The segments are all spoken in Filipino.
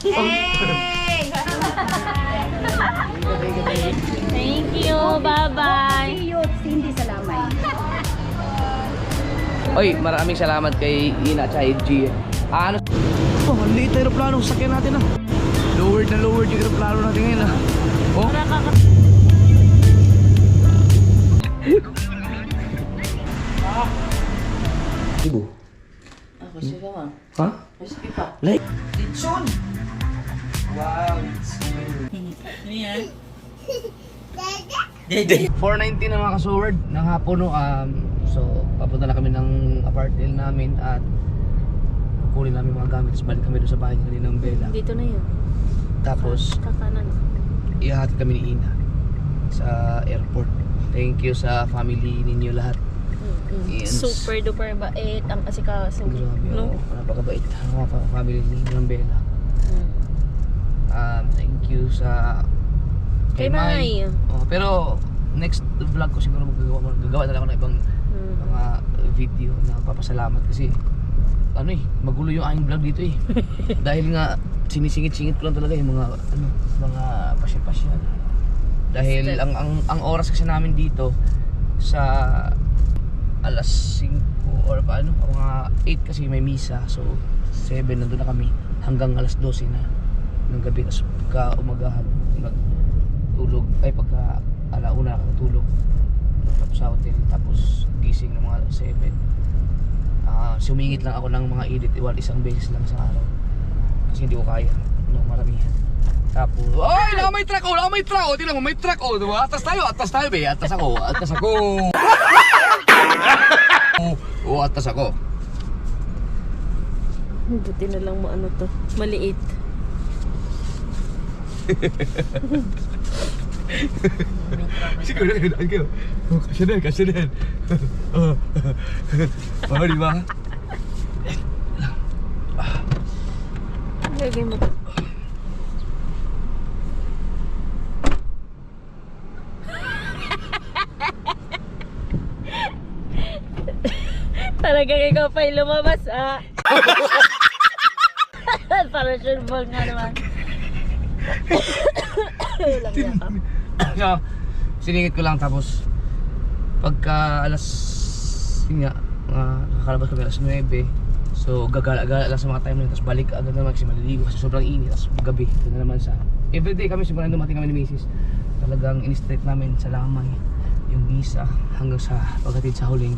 Hey! Thank you. Bye-bye. Hindi salamat. Oy, maraming salamat kay Ina at G. Ano? Oh, ang liit na aeroplano. Sakyan natin ah. Lowered na lowered yung aeroplano natin ngayon ah. Oh. Ibu. Ako siya ka. Ha? Sige pa. Like. Lechon! Wow. Ano yan? 4:19 na mga ka-sword ng hapon no. So papunta na kami ng apartment namin at kunin namin mga gamit. Tapos balik kami doon sa bahay ni ng Bella. Dito na yun. Tapos Kakanan. ihahatid kami ni Ina sa airport. Thank you sa family ninyo lahat. Yes. Super duper bait ang asikaso. Grabe, No? napakabait ang mga family ni ng Bella. Thank you sa Kay Mai. Oh, pero next vlog ko siguro magagawa na lang ako ng ibang mga video na papasalamat kasi ano magulo yung aking vlog dito dahil nga sinisingit-singit ko lang talaga yung mga pasya-pasya dahil ang oras kasi namin dito sa alas 5 or paano mga 8 kasi may misa so 7 nandun na kami hanggang alas 12 na ng gabi tapos pagka umagahan tulog ay pagka alauna nakatulog tapos sa hotel tapos gising ng mga 7 sumingit lang ako ng mga edit isang beses lang sa araw kasi hindi ko kaya ng maramihan tapos ay may truck tingnan mo may truck diba atas tayo be atas ako atas ako Buti na lang ano to. Maliit. Siguro na yun kayo. Kasya din. Di ba? Lagay mo. Talagang ikaw pa'y lumabas Para sure ball nga naman. Walang yaka. Siningit ko lang tapos pagka alas nakakalabas kami alas 9 so gagala-gala lang sa mga time na yun tapos balik agad naman kasi maliligo kasi sobrang init tapos gabi ito na naman sa everyday kami simula dumating kami ni Mrs. Talagang in-straight namin sa lamay yung visa hanggang sa paghatid sa huling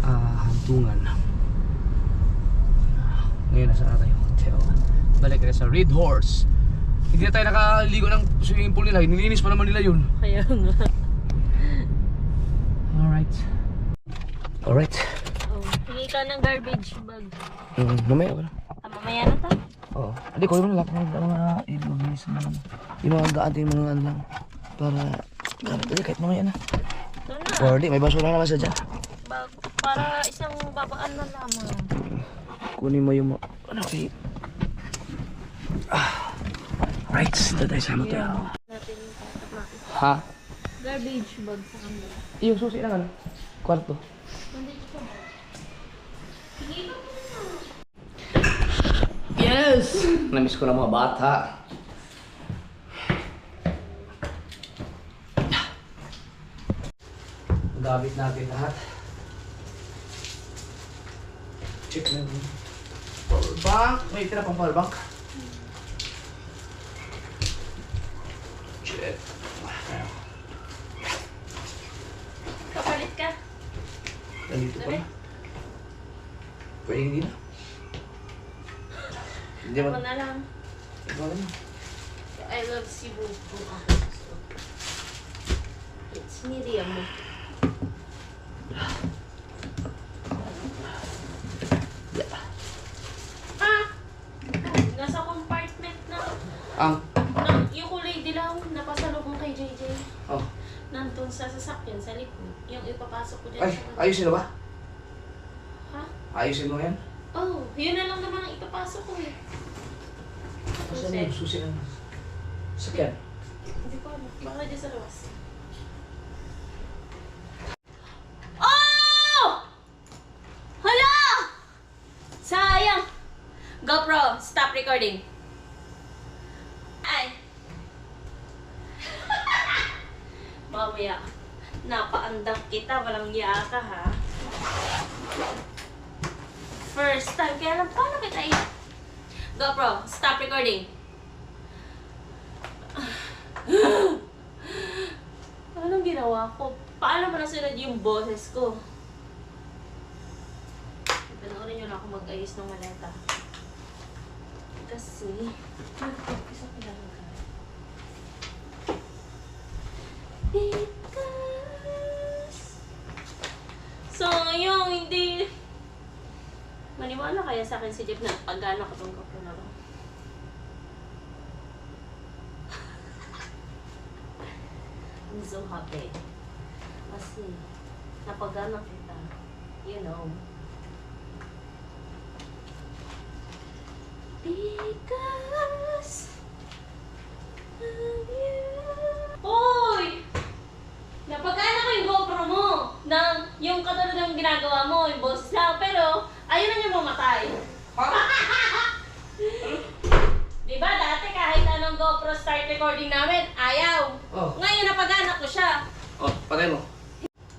hantungan. Ngayon nasa tayo hotel balik tayo sa Red Horse. Hindi na tayo nakaligo ng swimming pool nila. Nilinis pa naman nila yun. Kaya nga. Alright. Alright. Oh, hingi ka ng garbage bag. Mamaya wala. Mamaya na to. Oo. Hindi ko naman lang mga ilugis na yung mga gaanting mga ano lang. Para kahit mamaya na. Ito na. Or di, may basura naman sa dyan. Para isang babaan na lamang. Kunin mo yung ano okay. Right, dito tayo sa motel. Natin yung tatak natin. Ha? Garbage bag sa kanila. Yung susi lang ano? Kwarto. Nandito ba? Hingi ka muna. Yes! Namiss ko na mga bata. Gamit natin lahat. Check na yun. Power bank. May tira pang power bank. Check. Kapalit ka. Nandito pa na. Pwede hindi na. Hindi Ako man. na lang. Ikaw na. I love Cebu. It's medium. Nasa compartment na. Yung kulay dilaw, napasalubong kay JJ. Oh. Nandun sa sasakyan, sa likod. Yung ipapasok ko dyan Ay, sa... ayusin mo ba? Ha? Ayusin mo yan? Oh, yun na lang naman ang ipapasok ko eh. Saan yung susi ng sakyan? Hindi ko alam. Baka dyan sa labas. Oh! Hala! Sayang! GoPro, stop recording. Mamaya, napaandak kita, walang iya ka ha. First time, kaya lang, paano kita GoPro, stop recording. Anong ginawa ko? Paano ba nasunod yung boses ko? Panoorin nyo lang ako mag-ayos ng maleta. Kasi, mag-focus ako lang. Because... So, yung hindi... Maniwala kaya sa akin si Jeff na pag-gano ka itong GoPro na lang. I'm so happy. Kasi, napag-gano kita. You know. Because of you. Hoy! Napagana ko yung GoPro mo. Yung katulad ng ginagawa mo, yung boses lang. Pero, ayaw na niya mamatay. Diba dati kahit anong GoPro start recording namin, ayaw. Oh. Ngayon napagana ko siya. Oh, patay mo.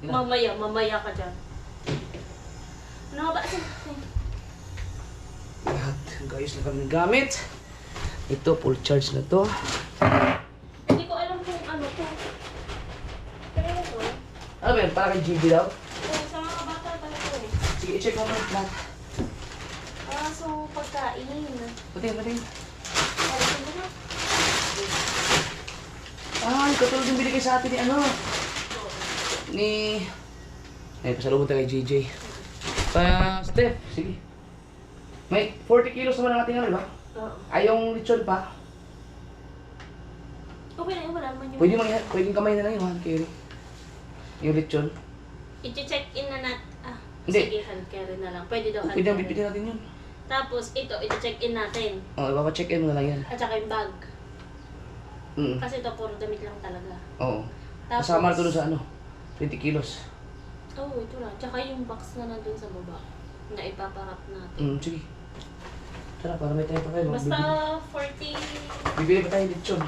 Mamaya ka dyan. Ano ba? Lahat ng ayos na kami gamit. Ito, full charge na to. Hindi ko alam kung ano to. Kaya ito. Ano ba yun? Para kay GB daw? Oh, sa mga bata talaga eh. Sige, i-check mo muna lahat. Ah, so pagkain. Patay. Ayun mo na. Ay, katulad yung binigay sa atin ni ano? Ay, pasalubong tayo kay JJ. Steph, sige. May 40 kilos naman ang ating ano, ba? Oo. Ay, yung lechon pa. Okay na yun, wala naman yung... Pwedeng kamay na lang yun, hand carry. Yung lechon. I-check-in na natin. Ah, Hindi. sige, hand carry na lang. Pwede daw hand Pwede ang carry. bibili natin yun. Tapos, ito, i-check-in natin. Oo, ipapacheck-in mo na lang yan. At saka yung bag. Mm. Kasi ito, puro damit lang talaga. Oo. Tapos, Kasama na ito sa ano, 20 kilos. Oo, ito lang. Tsaka yung box na nandun sa baba. Na ipaparap natin. Sige. Tara, para may tayo pa kayo. Basta 40... Bibili pa tayo lechon.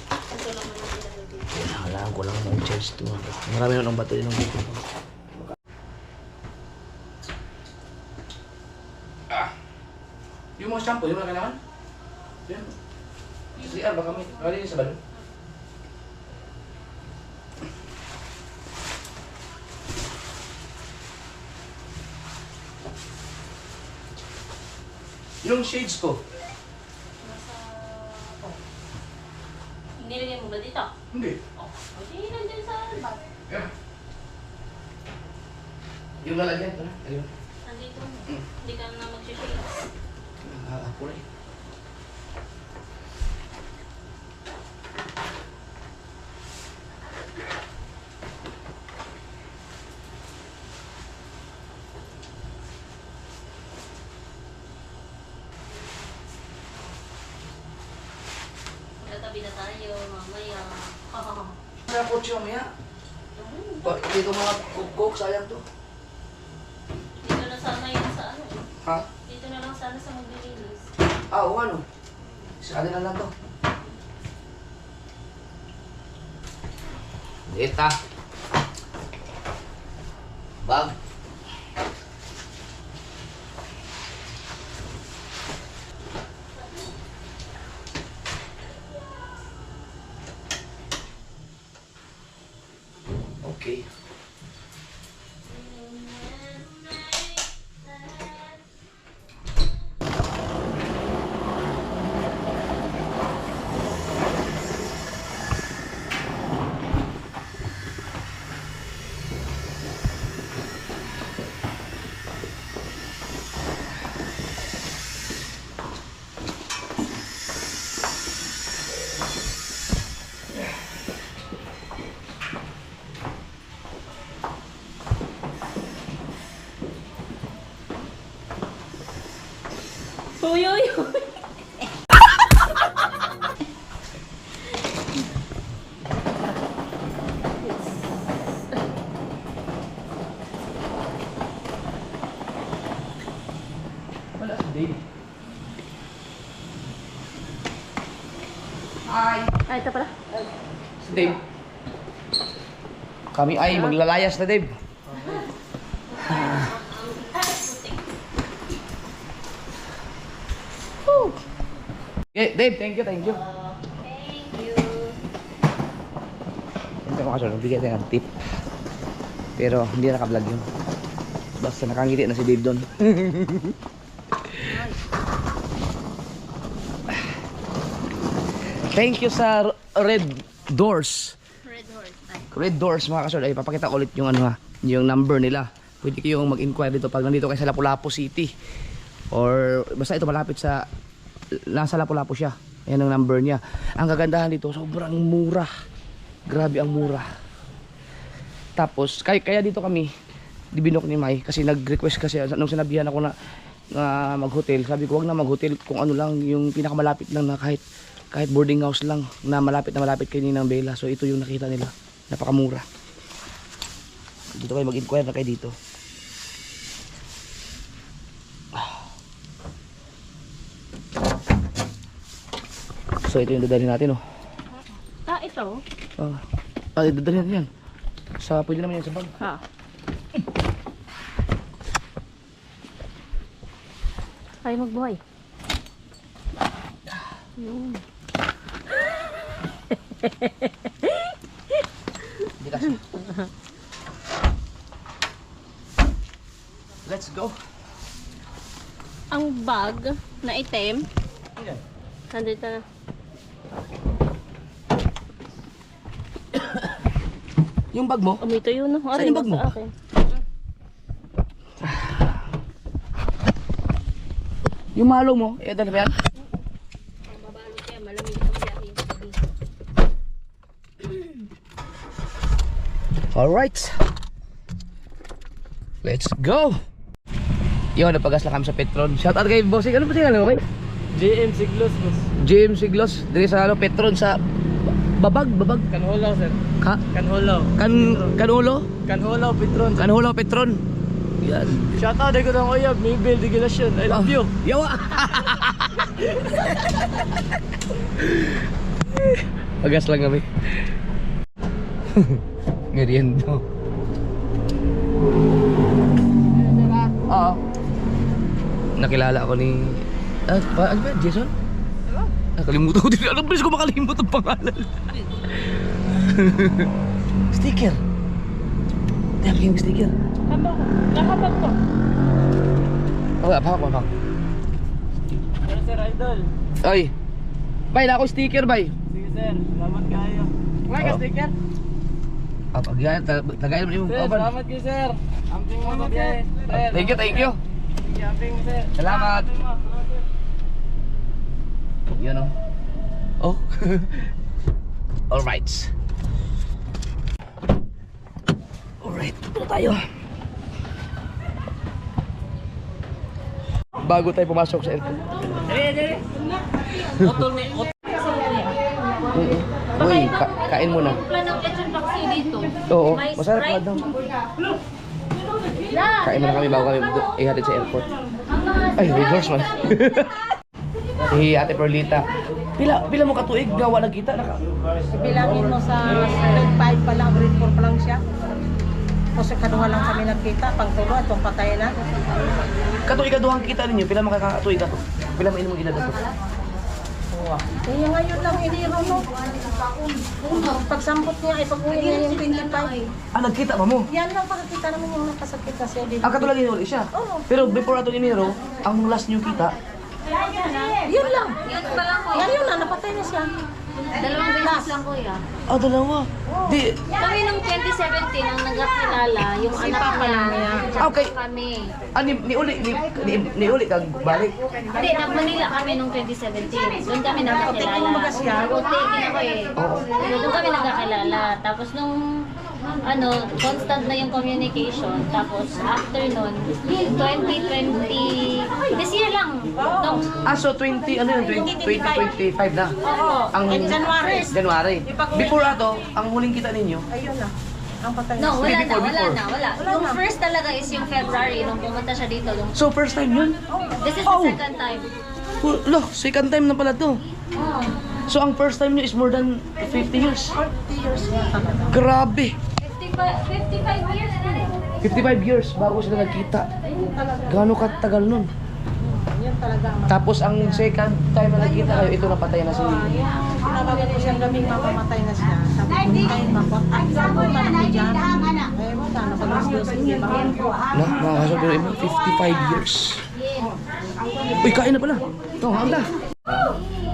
Ito lang naman ilalagay. Kailangan ko lang mag-charge ito. Marami na ng battery ng dito. Yung mga shampoo, yung mga kailangan? Yan. CR, baka may nalinis sa balon. Yung shades ko. Nasa... Oh. Nilagay mo ba dito? Hindi. Oh. Hindi nandun sa bag. Yeah. Yung lalagyan ito na. Ayun. Nandito. Hindi ka na mag-shades. Kulay. Magkatabi na tayo mamaya. Kaya kotse mamaya. Dito mga cook, sayang to. Dito na sana yun sa ano eh. Ha? Dito na lang sana sa maglilinis. Oo, ano? Sa atin na lang to. Dita. Bag. Okay. Uy, uy, uy. Wala si Dave. Hi! Ay, ito pala. Dave. Kami ay maglalayas na, Dave. Okay, Dave, thank you, thank you. Thank you. Hindi ko makasunod, bigyan tayo ng tip. Pero hindi na naka-vlog yun. Basta nakangiti na si Dave doon. Thank you sa Red Doors. Red horse. Ay. Red Doors mga kasunod. Ay, papakita ko ulit yung ano ha, yung number nila. Pwede kayong mag-inquire dito pag nandito kayo sa Lapu-Lapu City. Or basta ito malapit sa nasa Lapu-Lapu siya. Ayan ang number niya. Ang kagandahan dito, sobrang mura. Grabe ang mura. Tapos kaya dito kami dibinok ni Mai kasi nag-request kasi nung sinabihan ako na mag-hotel. Sabi ko wag na mag-hotel kung ano lang yung pinakamalapit lang na kahit boarding house lang na malapit kay Ninang Bella. So ito yung nakita nila. Napakamura. Dito kayo mag-inquire na kayo dito. So ito yung dadalhin natin, oh. Ah, ito? Dadalhin natin yan. Pwede naman yan sa bag. Ha. Ay, magbuhay. Yun. Hindi kasi. Let's go. Ang bag na item, Ayan. nandito na. Yung bag mo? Umito yun, no? Saan yung bag mo? Sa akin. Yung malo mo? Dala ba yan? Ang babalot kaya, malamig ang biyahe sa gabi. Alright. Let's go. Yun, napagas lang kami sa Petron. Shout out kay Bossing. Ano ba siya? Okay? JM Siglos, boss. JM Siglos. Dili sa Petron sa Babag. Kanholaw, sir. Ha? Kanholaw. Kanulo? Kanholaw, Petron. Kanulo Petron. Yan. Shoutout, ko ng uyab. Maybell, Digilasyon. I love you. Yawa. Pagas lang kami. Meriendo. Oo. Nakilala ako ni ano ba? Jason? Nakalimutan ko din. Alam, bilis ko makalimut ang pangalan. Sticker. Tiyap yung sticker. Nakapag ko. Okay, pahak. Pero sir, idol. Ay. Bay, na ako sticker, bay. Sige, sir. Salamat kayo. Wala ka Oh. sticker? Tagayin mo yung Sir, oven. salamat kayo, sir. Amping mo sa biyahe. Sir. Thank you. Sige, amping mo, sir. Salamat. Amping mo. Yun o. Oh. Alright. Alright, punta tayo. Bago tayo pumasok sa airport. Dali. Utol ni. Uy, kain muna. Planong ketchup paksi dito. Oo, May masarap Sprite. na daw. Kain muna kami bago kami ihatid sa airport. Ay, reverse man. Si Ate Perlita. Pila mo katuig gawa nagkita naka. Bilangin mo sa grade 5 pa lang, grade 4 pa lang siya. Kasi kaduha lang kami nagkita, pangtulo, itong patay na. Katuig kaduhang kita ninyo, pila makakatuig ka to. Pila mainom edad to. Kaya ngayon lang iniro no. Pagsampot niya, ipag-uwi niya yung 25. Nagkita pa mo. Yan lang pagkakita namin yung nakasakit na siya dito. Katulad ni Uli siya. Oo. Pero before ato Enero, ang last nyo kita, Yun lang. Yun pa lang ko. Yun na, napatay na siya. Dalawang beses lang kuya. dalawa. Di, Kami nung 2017 ang nagkakilala, yung anak niya. okay. Kami. Ni Uli kag balik. Hindi, nag-Manila kami nung 2017. Doon kami nagkakilala. Kumbaga siya. Rotating ako eh. Oo. Doon kami nagkakilala. Tapos nung constant na yung communication. Tapos after nun, 2020, this year lang. Nung, So 2025 na. oo. Ang January. January. Before ato, ang huling kita ninyo, Ayun na. Ang patay na No, siya. Before. wala. Yung first talaga is yung February, nung pumunta siya dito. so first time yun? This is the Oh. second time. Second time na pala to. Oh. So ang first time nyo is more than 50 years? 40 years na talaga. Grabe! 55 years na rin. 55 years bago sila nagkita. Gaano katagal nun? Yan talaga ang Tapos ang second time na nagkita kayo, ito napatay na si... Pinabagan ko siyang gaming mamamatay na siya. Sabi ko, kain makot. Ay, sabi ko, manang dyan. Eh, wala na pag-dos hindi ba? Na, mga kaso, pero 55 years. Uy, kain na pala. Ito, handa.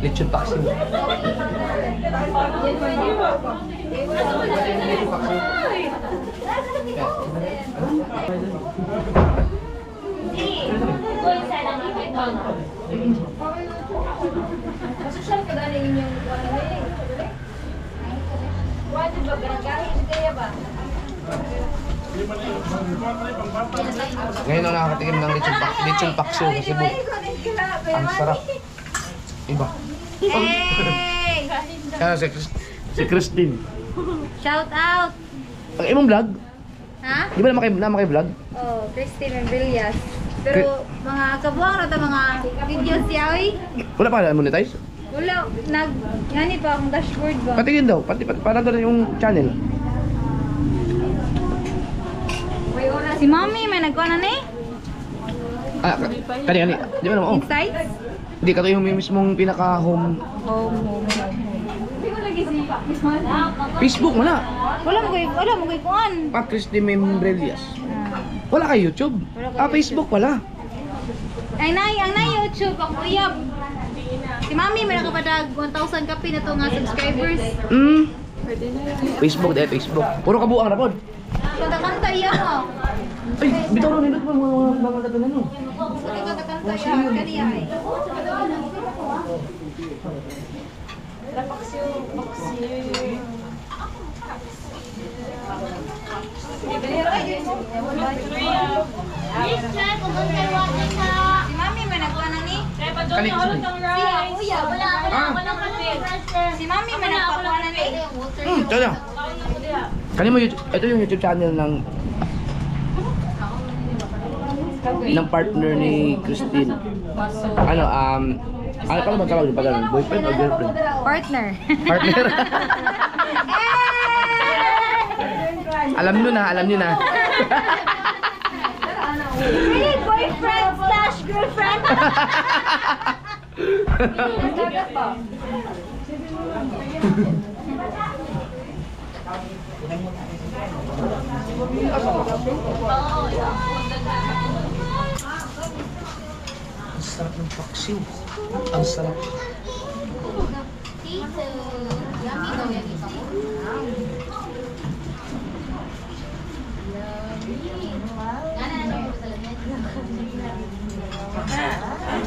Lechon paksiw. Go inside ang ito. Social ka galing yung ano eh. Wala ba garagahin kaya ba? Ngayon ako nakakatikim ng lechon paksiw sa Cebu. Ang sarap. Iba. Hey! Kaya si Christine. Shout out! Ang imong vlog, Ha? di ba naman kayo vlog? Oh, Christine Membrias. Pero mga kabuang rata mga videos siya oy. Wala pa na monetize? Wala yani pa akong dashboard ba. Patingin daw, parang doon yung channel. Si Mommy may nagkuha na ni Ah, kani. Di ba naman? Oh. Insights. Hindi, kato yung mismong pinaka-home. Home. Hindi mo lagi si Facebook, wala. Wala mo kay kuan. Pa Christine Membrias. Wala kay YouTube. Ah, Facebook wala. Ang nay YouTube ang uyab. Si Mommy may nakapadag 1,000 kapi na to nga subscribers. Facebook, Facebook. Puro kabuang na pod. Kanta iya mo. Ay, bitaw rin nito mga katanan no. Kanta iya kaniya ay. Please try kung doon kayo watching sa... Si Mommy may nagkuha na ni. Kani Siya kuya wala Walang kasi. Si Mommy may nagpakuha na ni. Tada. Kani mo YouTube, ito yung YouTube channel ng partner ni Christine. Ano ano ba tawag pag ano, boyfriend o girlfriend? Partner. Partner. Alam nyo na. Really boyfriend/girlfriend. Ang sarap ng paksiw. Ang sarap. Tito, yummy daw yan ito.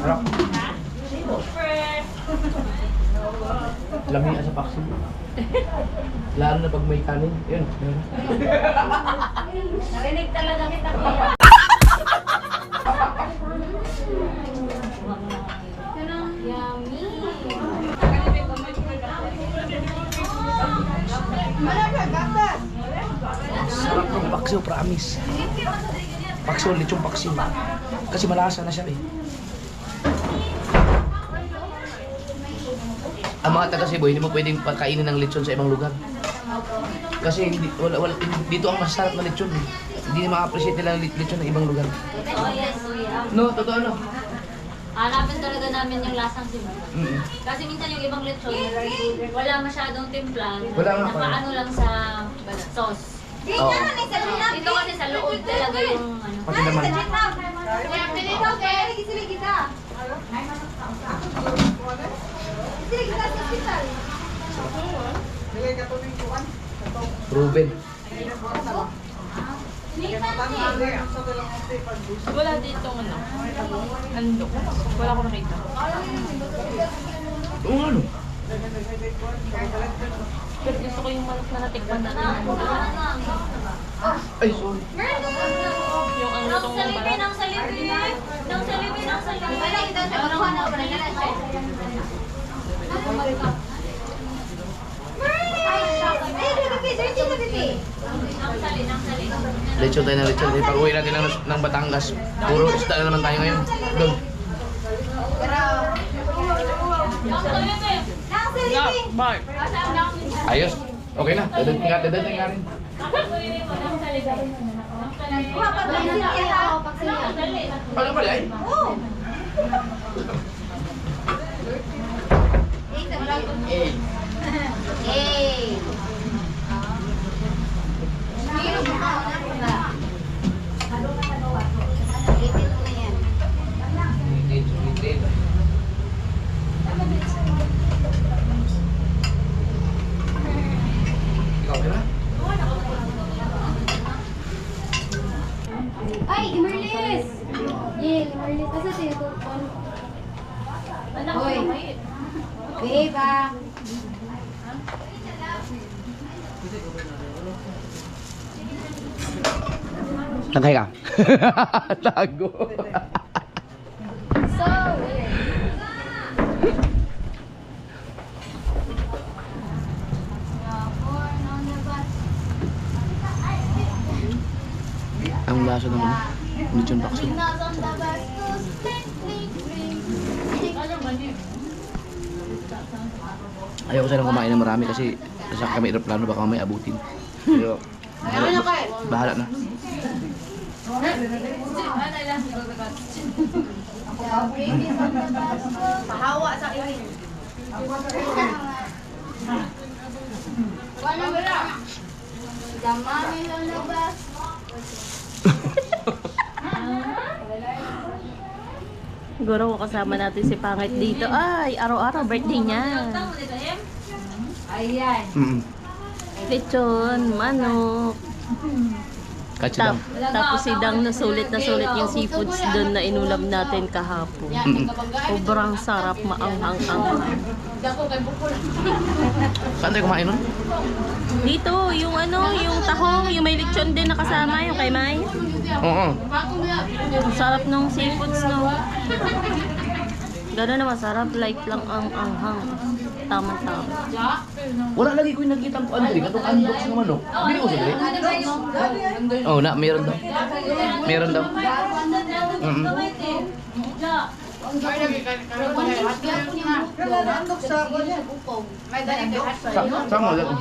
Sarap. Lamian sa paksiw. Lalo na pag may kanin. Yun. Narinig talaga kita kuya. Yummy. Sarap ng paksiw, promise. Paksiw, lechong paksiw. Kasi malasa na siya eh. Ang mga taga Cebu, hindi mo pwedeng pakainin ng lechon sa ibang lugar. Kasi dito ang masarap na lechon eh. Hindi ma-appreciate nila ang lechon ng ibang lugar. Oh yes, kuya. No, totoo no? Hanapin talaga namin yung lasang Cebu. Mm. Kasi minsan yung ibang lechon, wala masyadong timplan. Wala nga pa. Nakaano lang sa sauce. Oo. Dito kasi sa loob talaga yung ano. Pati naman. Proven. Wala dito ano. Andok. Wala ko nakita. Oo nga no. Pero gusto ko yung manok na natikman natin. Ay, sorry. Yung ang lutong ng balat. Nang salibi. Lechon tayo ng lechon. Pag-uwi natin ng Batangas, puro isda na naman tayo ngayon. Doon. Na, Bye. Ayos. Okay na. Dadating nga rin. Ano pala ay? Hey! Ikaw, okay na? Ay, Imerlis! Yay, Imerlis. Asa sa'yo ito? Hoy! Babe, ah! Nagkaya ka? Tago. So weird. Born on the bus. Ang lasa naman. Lechon bakso. Not on the bus to split, split, split. Ayoko sanang kumain ng marami kasi sa kami aeroplano baka may abutin. Pero bahala na. Pahawa sa ihin. Wala mo lang. Damami lang na bus. Siguro kasama natin si Pangit dito. Ay, araw-araw birthday niya. Ayan. Lechon, manok. Kachidang. Tapos si Dang nasulit yung seafoods doon na inulam natin kahapon. Sobrang sarap, maanghang-anghang. Saan tayo kumain nun? Dito, yung yung tahong, yung may lechon din nakasama, yung kay May. Oo. Ang sarap ng seafoods, no? Gano'n na masarap, light lang ang anghang. Tama-tama. Wala lagi ko yung nakita ko Andre, katong unbox ng manok. Bili ko sa dali. Oh, na, meron daw. Meron daw. Saan mo lang?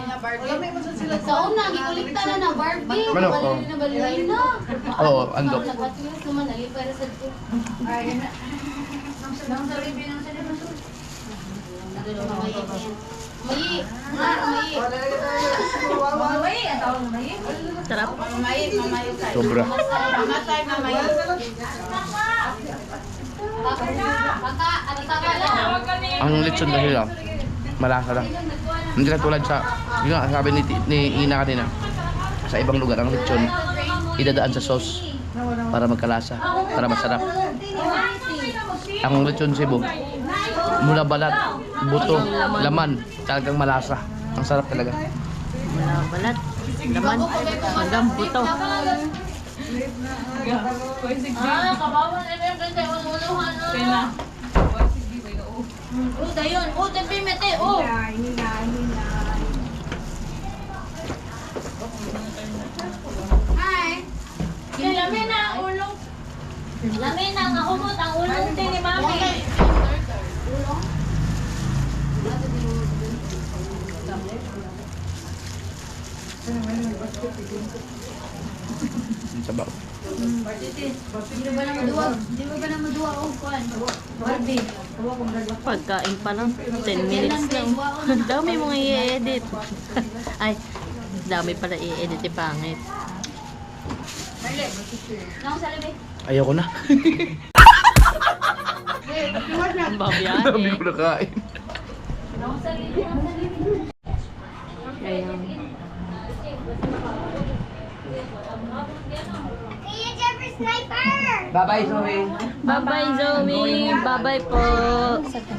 Sa una, gikulikta na na Barbie. Manok, oh. Balili na balili na. Oo, andok. Nakatiyos naman, nali para sa ito. Mayi. Sarap. Sobra. Ang lechon na sila, malasa lang. Hindi na tulad sa, yun nga, sabi ni Ina kanina, sa ibang lugar ang lechon, idadaan sa sauce para magkalasa, para masarap. Ang lechon Cebu, mula balat, buto, laman, talagang malasa. Ang sarap talaga. Wala balat, laman, hanggang buto. Kabawan na yung ganda. Ululuhan. Pena. Dayon. Tempe mete. Hi. Lamin na ang ulong. Lamin na ang umot, ang ulong din ni Mami. Ang sabaw. Di ba na maduwa o kuan? Barbie. Pagkain pa lang, 10 minutes lang. Ang dami mong i-edit. Ay, dami pala i-edit yung Pangit. Nang sa libi. Ayoko na. Ang babiyahe. Dami ko nakain. Nang sa libi. Ayan. Bye-bye, Zoe. Bye-bye, Zoe. Bye-bye po.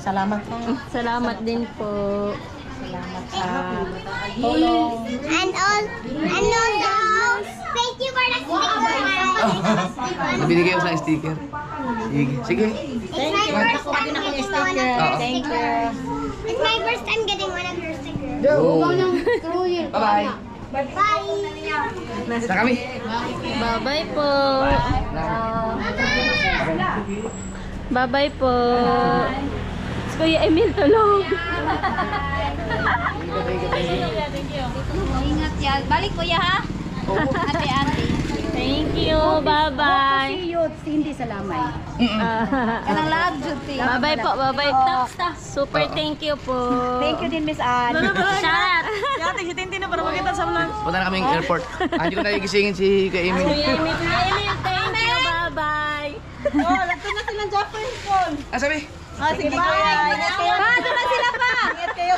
Salamat ka. Salamat din po. Salamat sa tulong. And also, thank you for the sticker. Binigay ko sa sticker. Sige. Sige. It's my first time getting one of your Oo. stickers. It's my first time getting one of your stickers. Oh. Bye-bye. Bye. Sa kami. Bye-bye po. Bye-bye po. Kuya Emil, tulong. Ingat yan. Balik kuya ha? Ate. Thank you. Bye-bye. Hindi salamay. Kanang laag, Juti. Bye-bye po. Bye-bye. Super thank you po. Thank you din, Miss Anne. Shout. Dati si Tintin na para makita sa vlog. Punta na kaming airport. Hindi ko na igisingin si Kuya Emil. Kuya Emil, thank you. Bye-bye. Oh, nagto na silang Japanese phone. Ah, sabi? Sige, bye. Ingat kayo. Pa, doon na sila pa. Ingat kayo.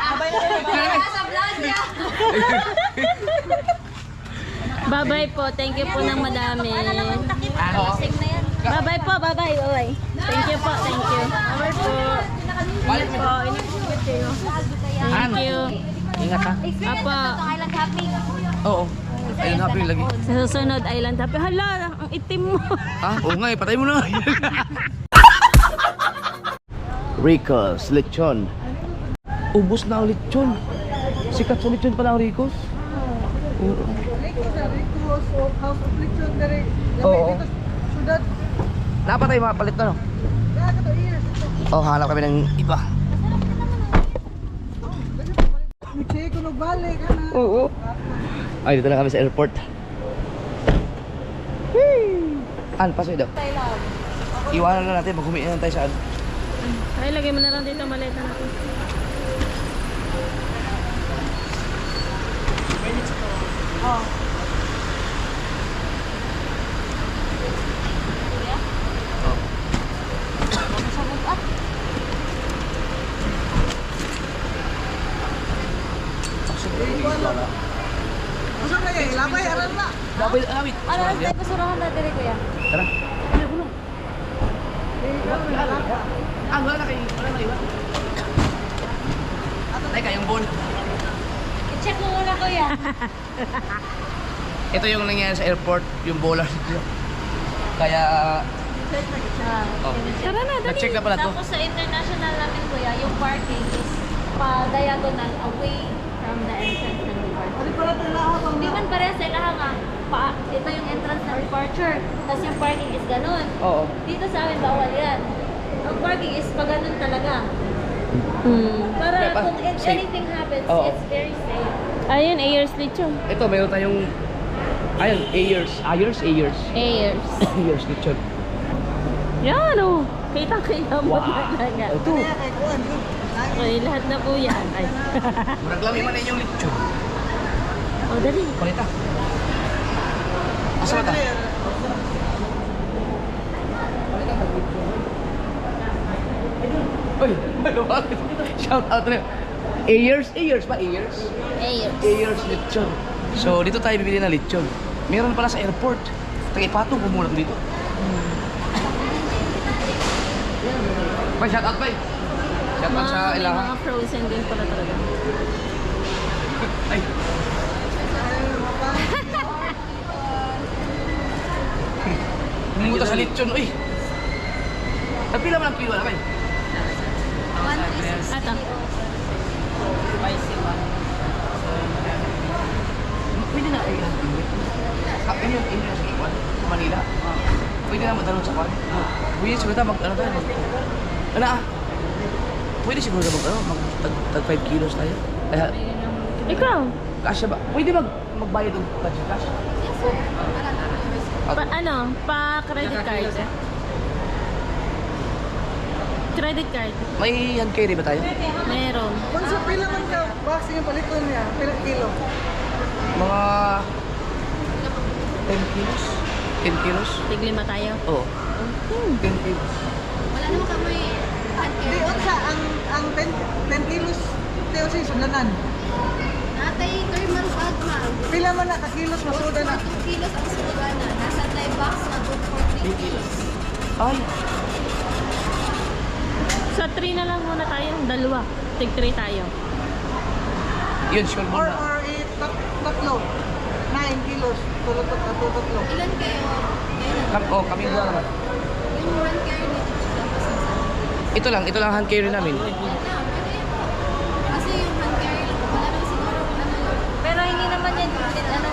Abay na kayo. Sa vlog niya. Bye-bye po. Thank you po ng madami. Oo. Bye-bye po. Bye-bye. Bye-bye. Thank you po. Thank you. Bye-bye po. Balik mo. Thank you. Ingat ha. Experience Apa. na itong island hopping. Oo. Ayun, happy lagi. Sa susunod, Island Happy. Hala, ang itim mo. Ha? Oo nga eh, patay mo na. Ricos, lechon. Ubus na ang lechon. Sikat sa lechon pala ang Ricos. Oo. Oo. Dapat tayo makapalit na no? Oh, hanap kami ng iba. Oo. Ay, dito na kami sa airport. Pasoy daw. Iwanan na natin pag humiinan tayo sa Ay, lagay mo na lang dito maleta natin. Labay, alawit. Ano lang tayo pasurahan na dire kuya? Tara. Wala na kayo. Wala na iwan. Teka, yung ball. I-check mo muna kuya. Ito yung nangyayari sa airport, yung bola. Kaya, Tara na, dali. na-check na pala to. Tapos sa international namin kuya, yung parking is pa-diagonal away from the entrance ng departure. Hindi man parehas sila nga. Ito yung entrance ng departure. Tapos yung parking is ganun. Oo. Dito sa amin bawal yan. Ang parking is pa ganun talaga. Para Kaya pa, kung safe. anything happens, Oo. it's very safe. Ayun, Ayers lechon. Ito, mayroon tayong, ayun, Ayers. Ayers. Ayers, lechon. Yan o. Kita-kita mo talaga. Ito. Okay, lahat na po yan. Ay. Naglami man na yung lechon. Oh, dali. Palita. Asa ba ta? Uy, bakit? Shout out na. Ayers ba? Ayers lechon. So, dito tayo bibili ng lechon. Meron pala sa airport. Tagaipatong ko muna dito. Bay, shout out, bay. Shout out sa May ilaha. mga frozen din pala talaga. Ay. Humunta sa lechon, uy. Nagpila mo ng kilo na, bay? Ato. Pwede na ay ayun yung sa Iwan, sa Manila. Pwede na magtanong sa Kwan. Pwede siguro na ano tayo. Ano ah? Pwede siguro na tag 5 kilos tayo. Kaya, Ikaw. kasya ba? Pwede magbayad ng budget cash? Pa-credit card. Credit card. May hand carry ba tayo? Meron. Kung sa pila man ka, vaccine yung palikon niya, pilang kilo. Mga 10 kilos? 10 kilos? Tiglima tayo. Oo. 10 kilos. Wala naman kami. Di, unsa, ang 10 kilos, tiyo siya, sundanan. Natay 3 months old ma'am. Pila man na, kakilos, masuda na. 2 kilos ang sulugana. Nasa tayo box na 2 kilos. Ay, Sa 3 na lang muna tayo. Dalawa. Tig 3 tayo. yun, sure mo Or na. tatlo. 9 kilos, tatlo. Ilan kayo? Kami dua naman. Yung one carry nito sila pasang Ito lang hand carry namin. Kasi yung hand carry lang, wala naman siguro kung ano yun. Pero hindi naman yan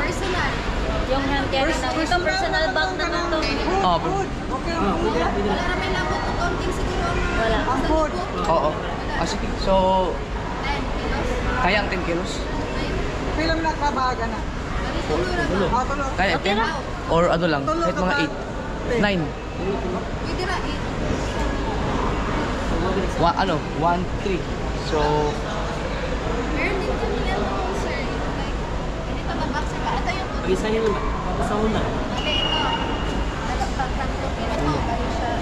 personal. Yung hand carry na. Ito personal bag naman to. Oo. Okay lang, pwede. Wala naman lang po. Konting siguro ang Wala. Ang food. Oo. Ah, sige. So, 10 kilos. Kaya ang 10 kilos? Film na kabaga na. Tulo. Tulo. Kaya 10? Or ano lang, kahit mga 8? 9? Ano? 1, 3. So, Meron din kami ano, sir. Like, ganito mag-box ka. Ito yung Isa yun naman. Sa una. Hindi, ito. Nagpagkan ko. Ito, kaya siya.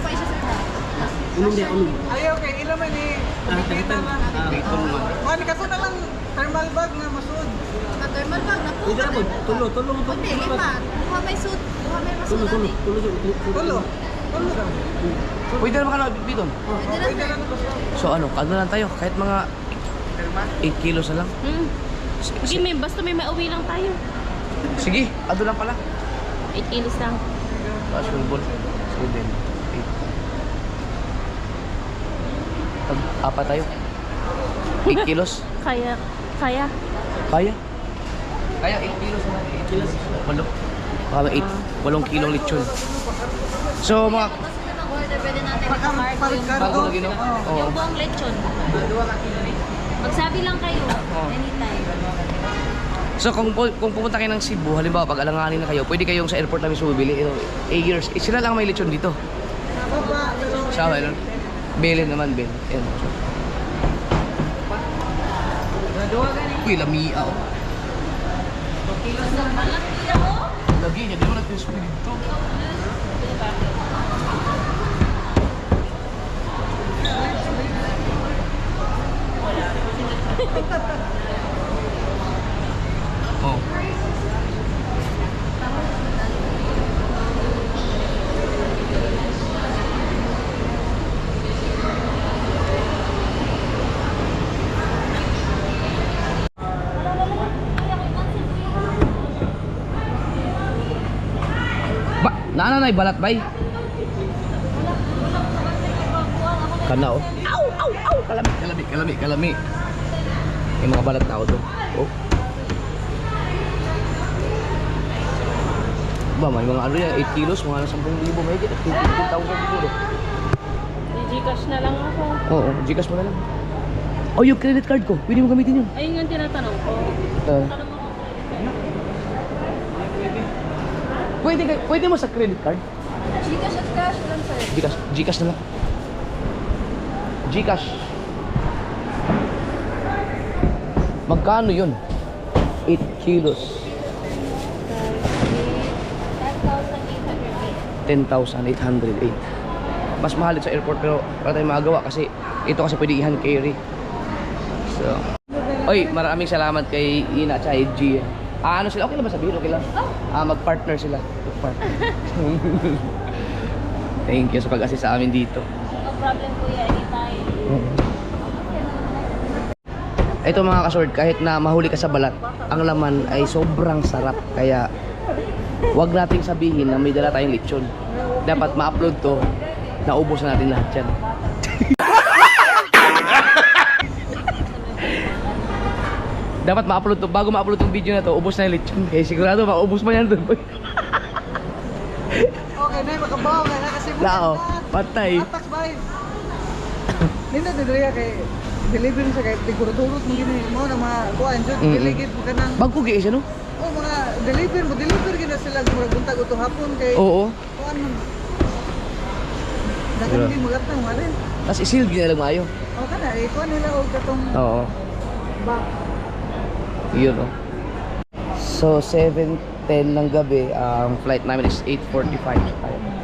Pa siya sa na. Ulong din, ulong. Ayaw kay ilaman ni kumikita na. dito naman. Mani kaso na lang thermal bag na masud. Thermal bag na po. Pwede na po. Tulo. Hindi, lima. Buha may suit. Buha may masudan eh. Tulo. Tulo daw. Pwede naman ka na bibiton. Pwede na sir. So ano lang tayo, kahit mga 8 kilos na lang. Sige, basta may mauwi lang tayo. Sige, ano lang pala. 8 kilos lang. Casual ball. 7, 8. Apat tayo. 8 kilos. Kaya. Kaya? Kaya 8 kilos na. 8 kilos. 8. Baka 8 kilong lechon. So mga Tapos ito mag-order, pwede natin i-cargo yung bago lagi no? Oo. yung buong lechon. Magsabi lang kayo. Anytime. So kung pumunta kayo ng Cebu, halimbawa pag alanganin na kayo, pwede kayong sa airport namin bumili. Ito, 8 years. Sila lang may lechon dito. Sa ano? Belen naman, Ben. Ayan. Uy, lamia oh. Lagi niya, di mo natin speed dito. Oh. Nanay balat bay. Kana oh. Au. Kalami. Yung mga balat tao to. Oh. Ba, may mga ano yan, 8 kilos, mga 10,000 may higit, 15,000 siguro. I-Gcash na lang ako. Oo, Gcash mo na lang. Oh, yung credit card ko, pwede mo gamitin yun. Ayun yung tinatanong ko. Pwede mo sa credit card? Gcash at cash lang sir. Gcash na lang. Gcash. Magkano yun? 8 kilos. 10,808. Mas mahal sa airport pero wala tayong magagawa kasi ito kasi pwede i-hand carry. So, oy, maraming salamat kay Ina at G. Ano sila? Okay lang ba sabihin? Okay lang? Mag-partner sila. Thank you sa pag-assist sa amin dito. No problem kuya, anytime. Ito mga kasword, kahit na mahuli ka sa balat, ang laman ay sobrang sarap. Kaya wag nating sabihin na may dala tayong lechon. Dapat ma-upload to, naubos na natin lahat yan. Dapat ma-upload to, bago ma-upload tong video na to, ubos na yung lechon. Kaya sigurado maubos mo yan doon. Okay na, makabaw ka na kasi Lao, patay. Tax bay. Nina didriya kay delivery sa kay tiguro-turot mo gini mo na mga kuan jud diligid mo kanang Bagko gi siya no? oh mga deliver gina sila murag buntag uto hapon kay Oo. kuan man. Dagan Sure. di magatang mali. Tapos isil gina lang maayo. Oh kana kuan nila og katong Oo. back. Yun oh. So 7:10 ng gabi, ang flight namin is 8:45.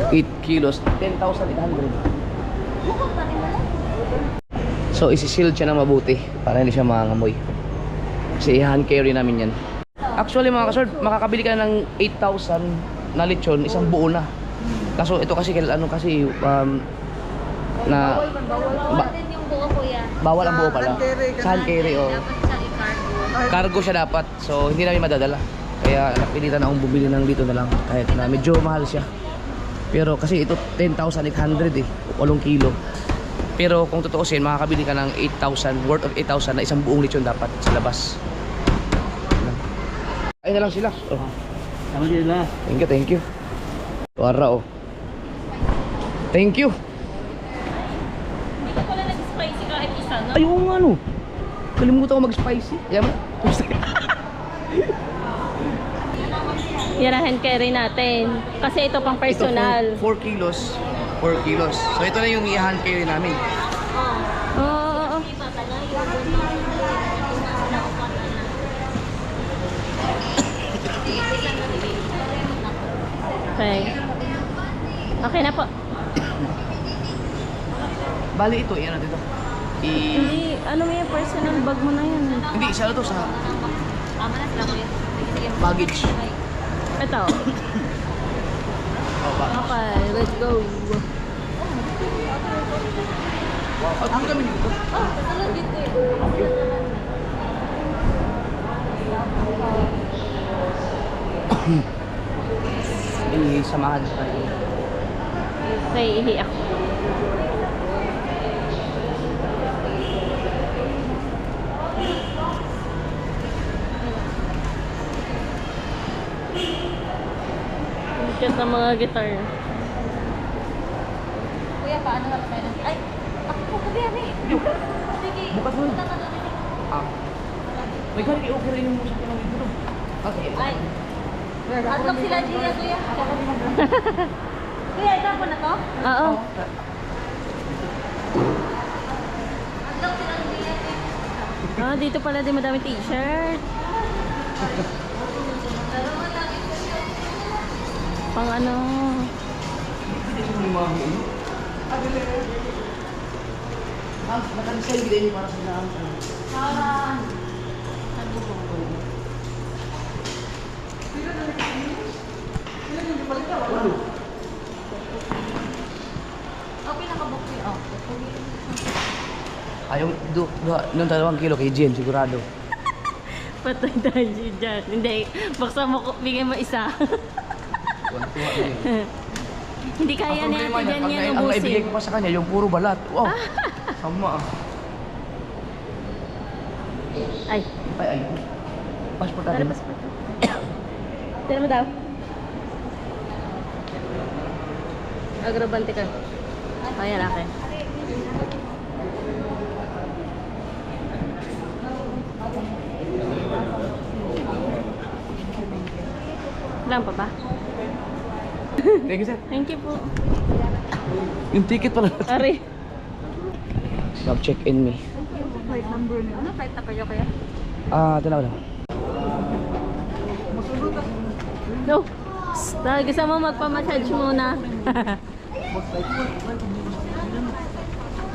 Eight kilos, 10,800. So isi-sealed siya ng mabuti para hindi siya mangangamoy. Kasi i-hand carry namin yan. Actually mga kasord, makakabili ka na ng 8,000 na lechon, isang buo na. Kaso ito kasi ano kasi na Bawal din yung buo kuya. bawal ang buo pala. Hand carry ka Sa hand carry oh. Dapat siyang i-cargo. Cargo siya dapat. So hindi namin madadala. Kaya napilitan akong bumili ng dito na lang kahit na medyo mahal siya. Pero kasi ito 10,800 eh, 8 kilo. Pero kung tutuusin, makakabili ka ng 8,000, worth of 8,000 na isang buong lechon dapat sa labas. Ayun na lang sila. Oh. Tama din na. Thank you, thank you. Wara oh. Thank you. Hindi ka pala nag-spicy kahit isa, no? Ayun nga no. Kalimutan ko mag-spicy. Kaya mo. Yan ang hand carry natin. Kasi ito pang personal. 4 kilos. 4 kilos. So ito na yung i-hand carry namin. Oo. Okay. Okay na po. Bali ito, yan natin ito. Hindi, ano mo yung personal bag mo na yan. Hindi, isa na to sa baggage. Ito. Oh, ba? Okay, let's go. Wow, at kami dito. Ini samahan tayo. Okay, ihi ako. Cute ng mga guitar. Kuya, paano na tayo? Ay, ako ko yan eh. Sige. Bukas mo. Punta ka doon. Ah. May kaya okay rin yung musik ng dito. Okay. Ay. Unlock sila Gia, kuya. Kuya, ito po na to? Oo. Unlock sila Gia. Ah, dito pala din madaming t-shirt. Pang ano. Nakadesign din para sa daan. Okay, nakabook kuya. Oh. Ayong nung 2 kilo kay Jen, sigurado. Patay tayo dyan. Hindi, buksan mo, bigay mo isa. Tuwa din. Hindi kaya Ang ni problema Ate niya, Jen yan ang naibigay ubusin. ko pa sa kanya, yung puro balat. Wow, sama ah. Ay, Ay. Passport tara natin. pas pa to. Tara mo daw. Agrabante ka. Ayan, akin. Lang pa ba? Thank you, sir. Thank you po. Yung ticket pala. Ari. Mag-check-in me. Ano, flight na kayo kaya? Tanaw lang. No. Gusto mo magpamassage muna.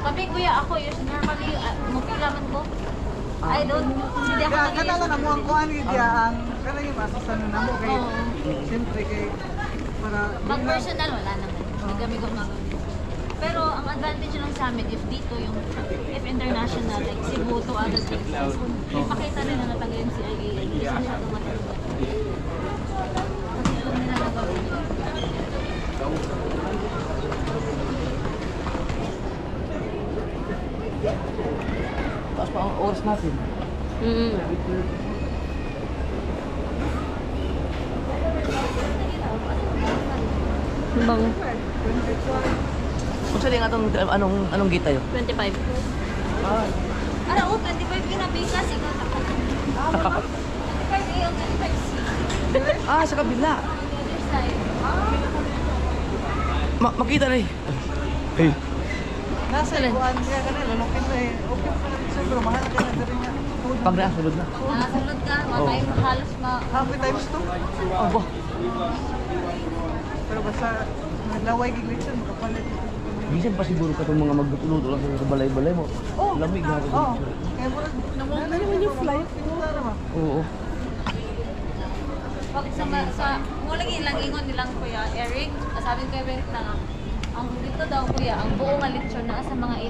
Kami kuya, ako yung normally, mapilaman ko. I don't, hindi ako nag-iisip. Kaya na mo ang kuhan niya ang kana yung asisan na mo kay siyempre kay para Pag personal, wala naman. Hindi kami gumagawa. Pero ang advantage lang sa amin, if dito yung, if international, like Cebu to other places, ipakita rin na nataga yung CIA. Hindi sila tumatanda. Kasi alam nila na gawin. Tapos pa ang oras natin. Bang. Kung saan yung anong gate tayo? 25. Ano, 25 pinabigas, ikaw takot. 25 yung 25C. Sa kabila. Other side. Makita na eh. Hey. nasa kuhan niya kanila lalapit na okay pa rin siguro mahal ka na rin niya. Pag nakasulod na. Nakasunod ka, matay mo halos Happy times 2. Aba. Pero basta naglaway giglit makapalit. Bisan pa siguro ka itong mga magluto lang sa balay-balay mo. Lamig na ako. Kaya mo naman yung flight. Oo. Pag sa mulang ilang ingon nilang kuya Eric, sabi ko kay Eric na ang dito daw kuya, ang buong lechon na sa mga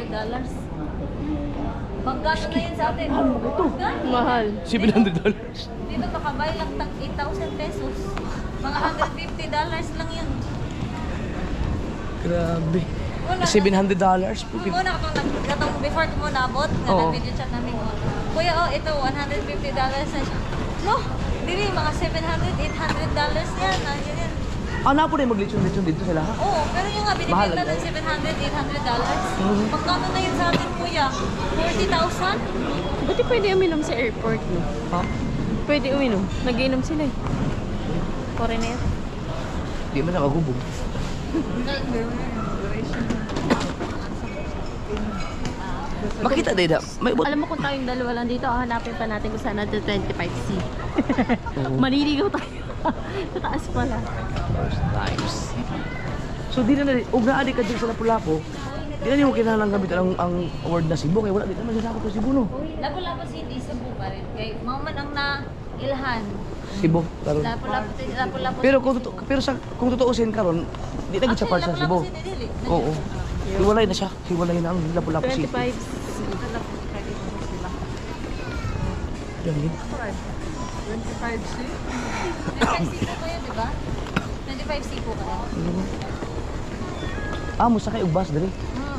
$800-700. Magkano na yun sa atin? Mahal. $700. Dito makabay lang tag 8,000 pesos. Mga $150 lang yun. Grabe. Una, $700 po. Muna katong before ko mo nabot, Oo. na video chat namin ko. Kuya, oh, ito, $150 na siya. No, dili, mga $700, $800 yan. Yan yan. Ah, na po na yung maglitsyon-litsyon dito sila ha? Oo, pero yung nga, Mahal binibenta lang ng $700, $800. Magkano na yun sa atin, kuya? 40,000? Buti pwede uminom sa airport, no? Ha? Pwede uminom. Nag-inom sila eh. Foreigner. Di man nakagubog. Makita din na. May bot. Alam mo kung tayong dalawa lang dito, hanapin pa natin kung saan natin 25C. Maliligaw tayo. Sa taas pala. First times. So di na ug naadi ka din sa Lapu-Lapu. Di na nimo kinahanglan gamit ang word na Cebu kay wala di naman sa ko Cebu no. Lapu-lapu si hindi Cebu pa rin. Kay mao man ang nailhan. Cebu karon. Lapu-lapu. Pero kung tutuusin karon, di na gid sa part sa Cebu. Oo. Hiwalay na siya. Hiwalay na ang Lapu-Lapu City. 25C. Yan din. 25C po kayo, di ba? 25C po kayo. Ah, mo sakay og bus diri.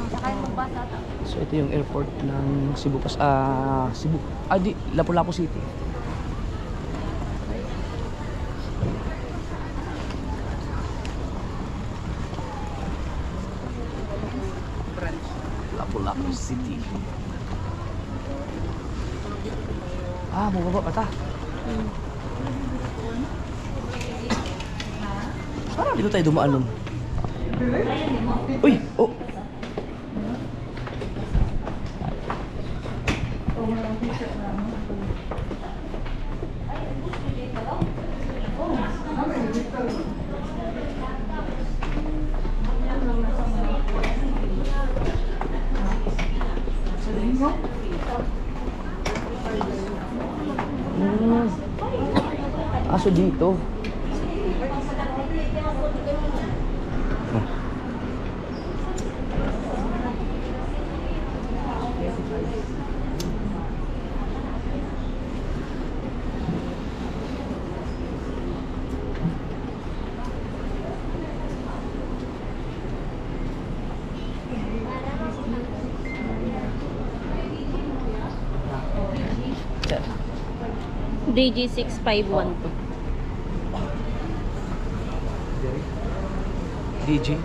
Sakay mo ba sa ata? So ito yung airport ng Cebu Cebu. Di Lapu-Lapu City. Lapu-Lapu City. Ah, mababa pa ta. Parang dito tayo dumaan nun. Uy! Oh! Aso dito. DG6512. DJ.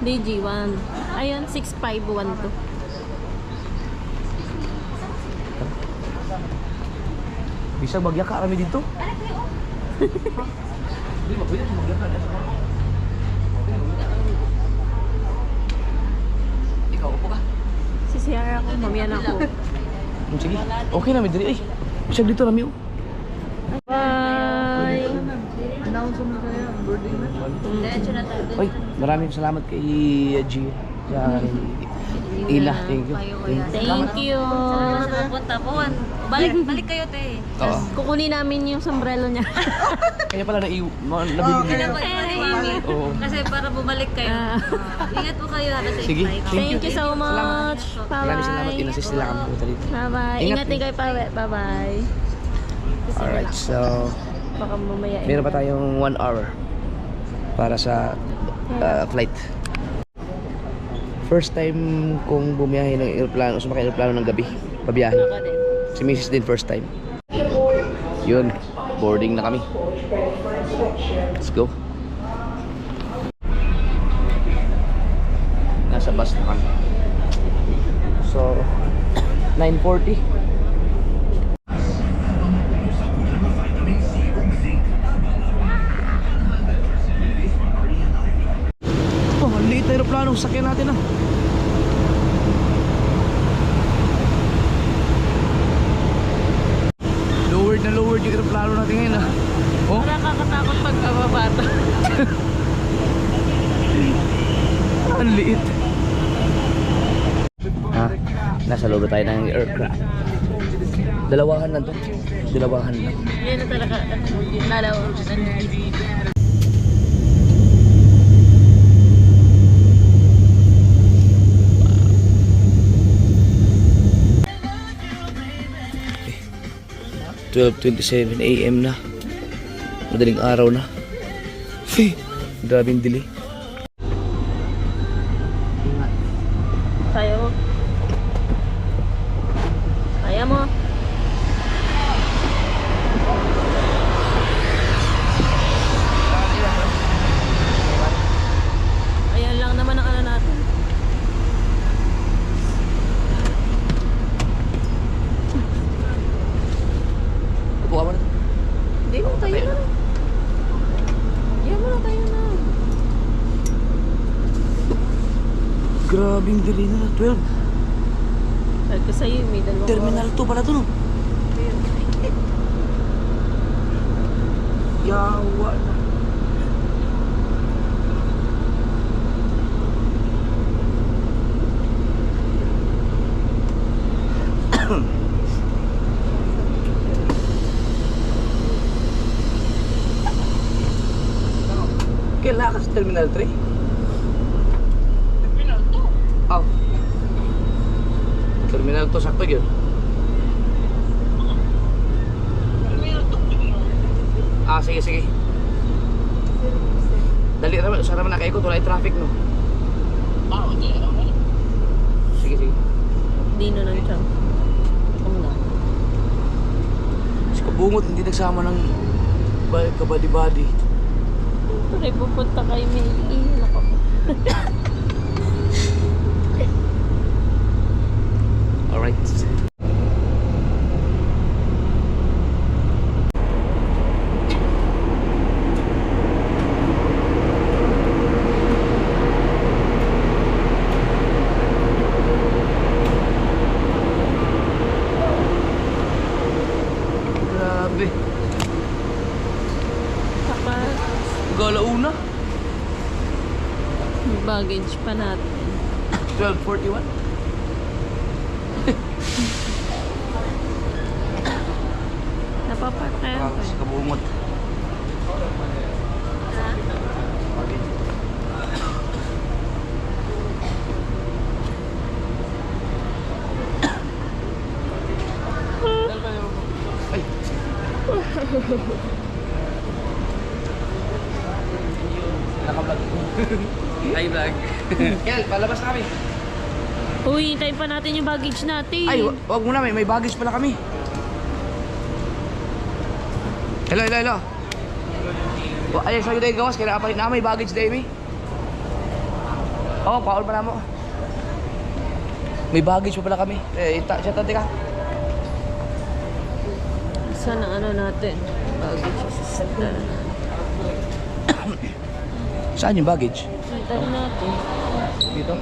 DG1. Ayun, 6512. Bisa bagya ka kami dito. Di ba pwede magya ka? Ikaw upo ka. Si Sierra ako, mamiyan ako. Sige. Okay na mi diri ay. Bisa dito rami oh. Bye! Diretso na tayo. Oy, maraming salamat kay G sa Ila. Thank you. Thank you! Salamat sa pagpunta po. Balik kayo, te. Oo. Kukunin namin yung sombrero niya. Kaya pala nabili Oo. Kasi para bumalik kayo. Ingat po kayo. Have a safe Sige. flight. Thank you so much! Maraming salamat. Bye-bye! Inassist nila kami punta dito. Bye-bye! Ingat Ingat din kayo pa. Bye-bye! Alright, so Baka mamaya. meron pa tayong 1 hour para sa flight. First time kong bumiyahe ng aeroplano, sumakay ng aeroplano ng gabi, pabiyahe. Ako din. Si Mrs. din first time. Yun, boarding na kami. Let's go. Nasa bus na kami. So, 9:40. Oh, ang liit na aeroplano. Sakyan natin ah. Lowered yung aeroplano natin ngayon ah. Oh, Nakakatakot pag ababata. ang liit. Ah, nasa loob na tayo ng aircraft. Dalawahan lang to. Dalawahan lang. Yan na talaga. Lalaw. 12:27 AM na. Madaling araw na. Grabing dili. Kaya mo. Kaya mo. Ayan lang naman ang ano natin. Upo ka mo na. Hindi mo tayo na. Yan mo na tayo na. Grabing dili na. 12. Sabi ko sa'yo, may dalawang Terminal 2 pala to, no? Yawa na. Kailan ka sa Terminal 3? Terminal 2? Oh. Terminal 2, sakto yun. Ah, sige, sige. Dali naman, usara naman nakaikot, wala yung traffic, no? Sige, sige. Dino ng tiyan. Kung na. Si Kabungot, hindi nagsama ng kabadi-badi. Pare, pupunta kayo may iihin ako. Alright. Grabe. Tapos, Galauna. baggage pa natin. 12:41. Napapark kaya Ah, si Kabungot. Ay. Naka-vlog. Ay, vlog. Kel, palabas na kami. Uy, hintayin pa natin yung baggage natin. Ay, wag muna, may baggage pala kami. Hello, hello, hello. Ay, sa'yo dahil gawas, kaya na may baggage dahil mi. Oh, paul pa na mo. May baggage pa pala kami. Siya tante ka. Sana ano natin? Baggage assistant. Saan yung baggage? Hintayin natin. Dito?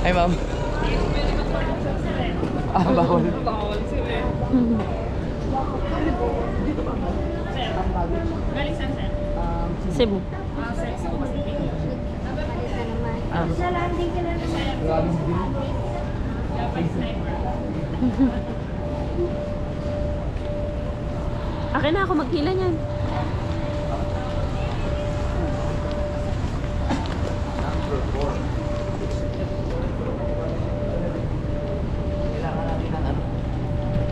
Ay, ma'am. Ah, bawal. Cebu. Akin na ako magkila niyan.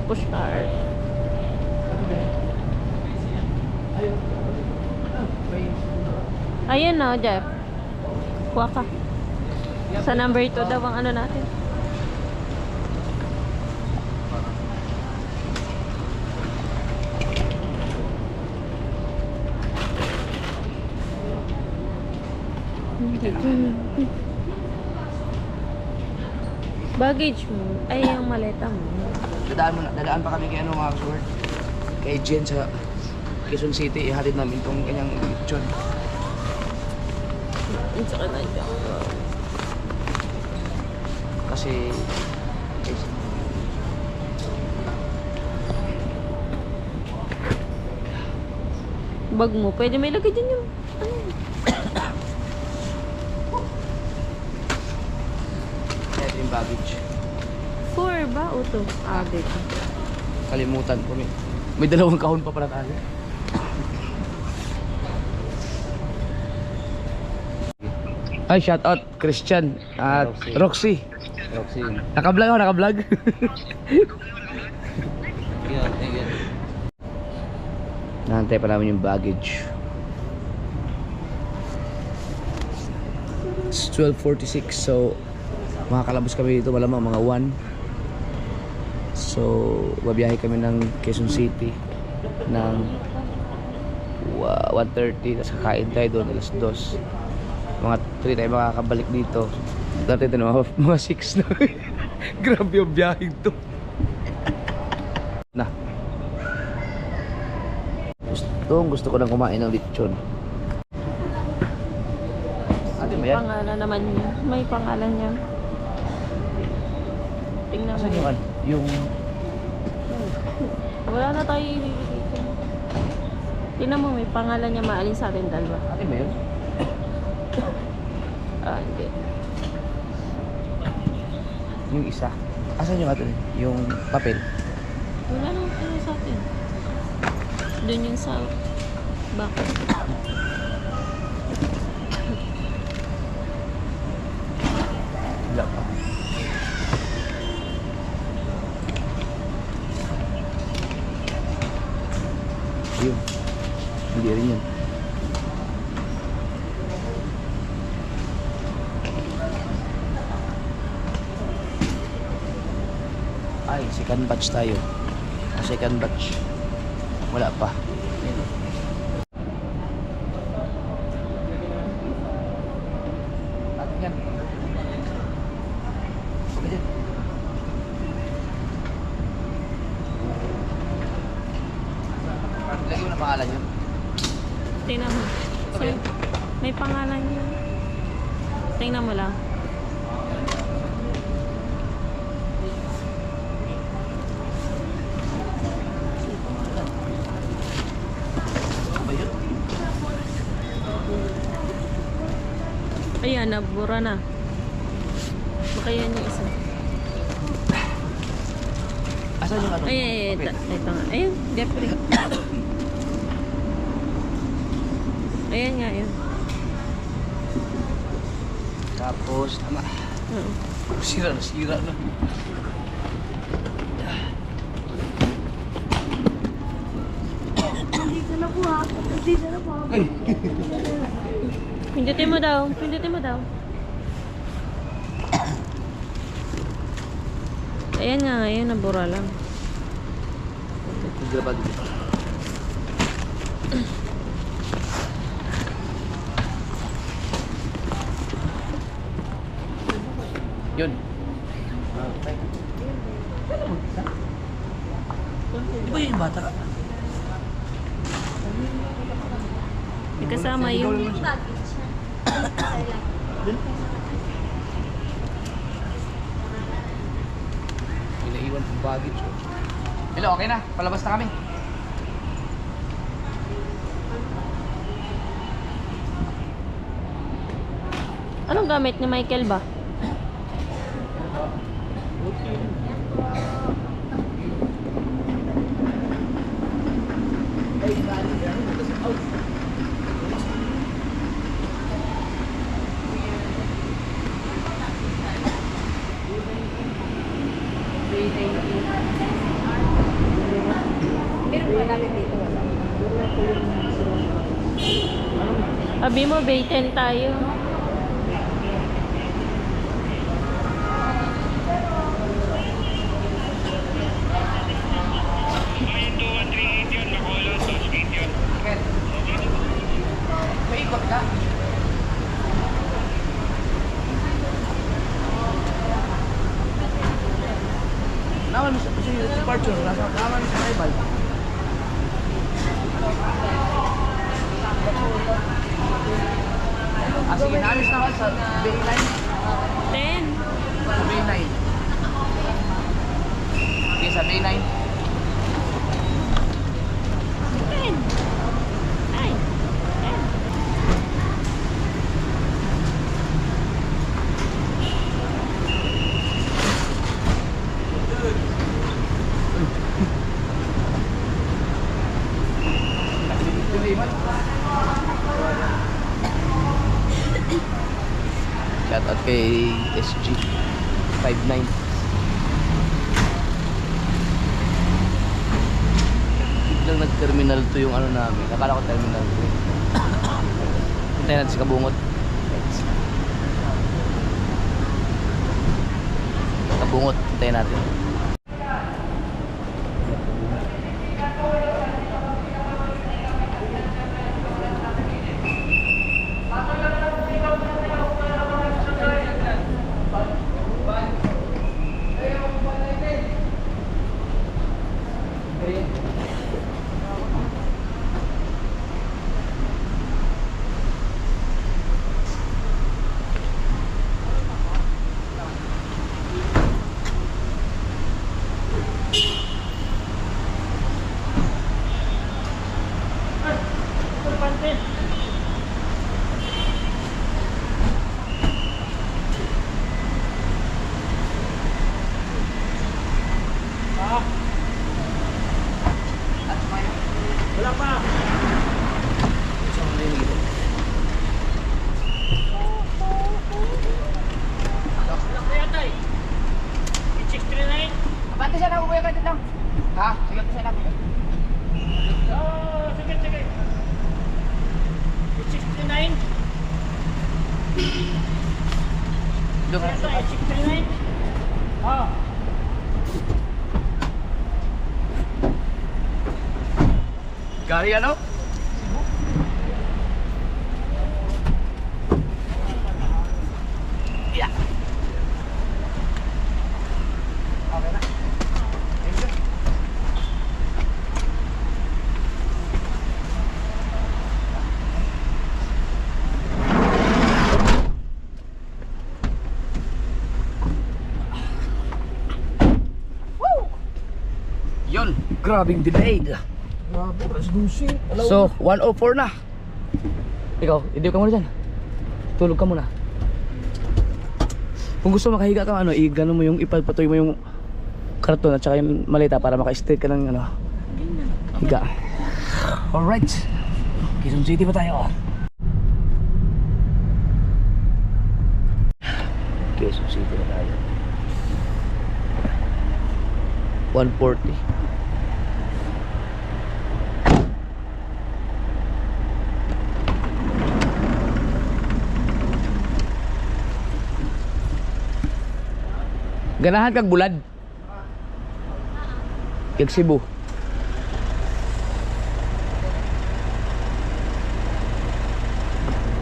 Push cart. Ayun na, Jeff. Kuha ka. Sa number 2 daw ang ano natin. Baggage mo. Ay, yung maleta mo. Dadaan pa kami kay ano mga kasuward. Kay Jen sa Quezon City. Ihatid namin itong kanyang lechon. Isa ka na dyan. Kasi Bag mo. Pwede may lagay dyan yung... Ano? ito yung baggage. 4 ba? O 2? Baggage. Kalimutan ko. May dalawang kahon pa pala tayo. Ay, shout out Christian at Roxy. Roxy. Naka-vlog ako, naka-vlog. Yan. Nahantay pa namin yung baggage. It's 12:46, so makakalabas kami dito malamang mga 1. So, babiyahe kami ng Quezon City ng 1:30, tapos kakain tayo doon alas 2. Mga 3 tayo makakabalik dito. Dati ito na mga 6 na. Grabe yung biyahe to. Na. Gusto ko nang kumain ng lechon. Ate ba yan? Pangalan naman niya. May pangalan niya. Tingnan mo. Saan yung ano? Yung... Wala na tayo ibibigay ko. Tingnan mo, may pangalan niya maalin sa atin dalawa. Ate ba yun? Ah, hindi. Yung isa. Asan yung ate? Yung papel? Wala nang ano sa atin. Doon yung sa back. Wala pa. Yun. Hindi rin yun. Ay, second batch tayo. Second batch. Wala pa. Yun. Atin yan. Sige dyan. Lagyan mo na pangalan yun. Tingnan mo. So, may pangalan niya. Tingnan mo lang. Ayan, nabura na. Baka yan yung isa. Asan yung ano? Ay, Okay. ito nga. Ayun, Jeffrey. Ayan nga, yun. Tapos, tama. Oo. Sira na. Pindutin mo daw. Ayan nga, ngayon, nabura lang. Grabado dito. Yun. Di ba yung bata? May kasama yung... Inaiwan yung baggage. Hello, okay na. Palabas na kami. Anong gamit ni Michael ba? Sabi mo, Bayten tayo. May ikot ka? Naman sa departure, naman sa tribal. Sige, naalis na ako sa Bay 9. 10. Sa Bay 9. Okay, sa Bay 9. 10. Ay. 10. 5.9. Biglang nag-terminal to yung ano namin. Nakala ko terminal to. Hintayin natin si Kabungot. Kabungot, hintayin natin. Gari ano? Ya. Okay na. Thank you. Yun, grabing delayed. So, 104 na. Ikaw, hindi ka muna dyan. Tulog ka muna. Kung gusto makahiga ka, i-gano mo yung, ipagpatuloy mo yung karton at saka yung maleta para maka-straight ka ng higa. Alright. Quezon City pa tayo. Quezon City pa tayo. 140. Ganahan kag bulad. Kag Cebu.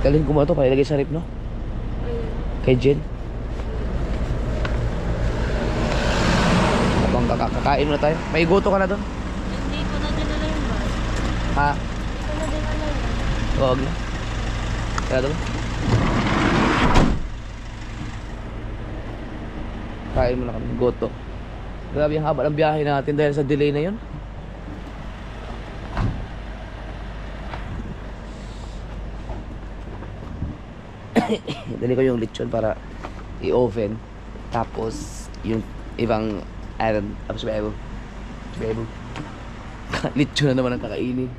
Dalhin ko mo ito para ilagay sa rip, no? Kay Jen. Habang kakain mo na tayo. May goto ka na doon? Hindi ko na dinala yung bus. Ha? Hindi ko na dinala yun. Huwag na. Kaya doon? Kain mo na kami, goto. Grabe ang haba ng biyahe natin dahil sa delay na yun. Dali ko yung lechon para i-oven. Tapos yung ibang iron. Tapos bebo. Lechon na naman ang kakainin.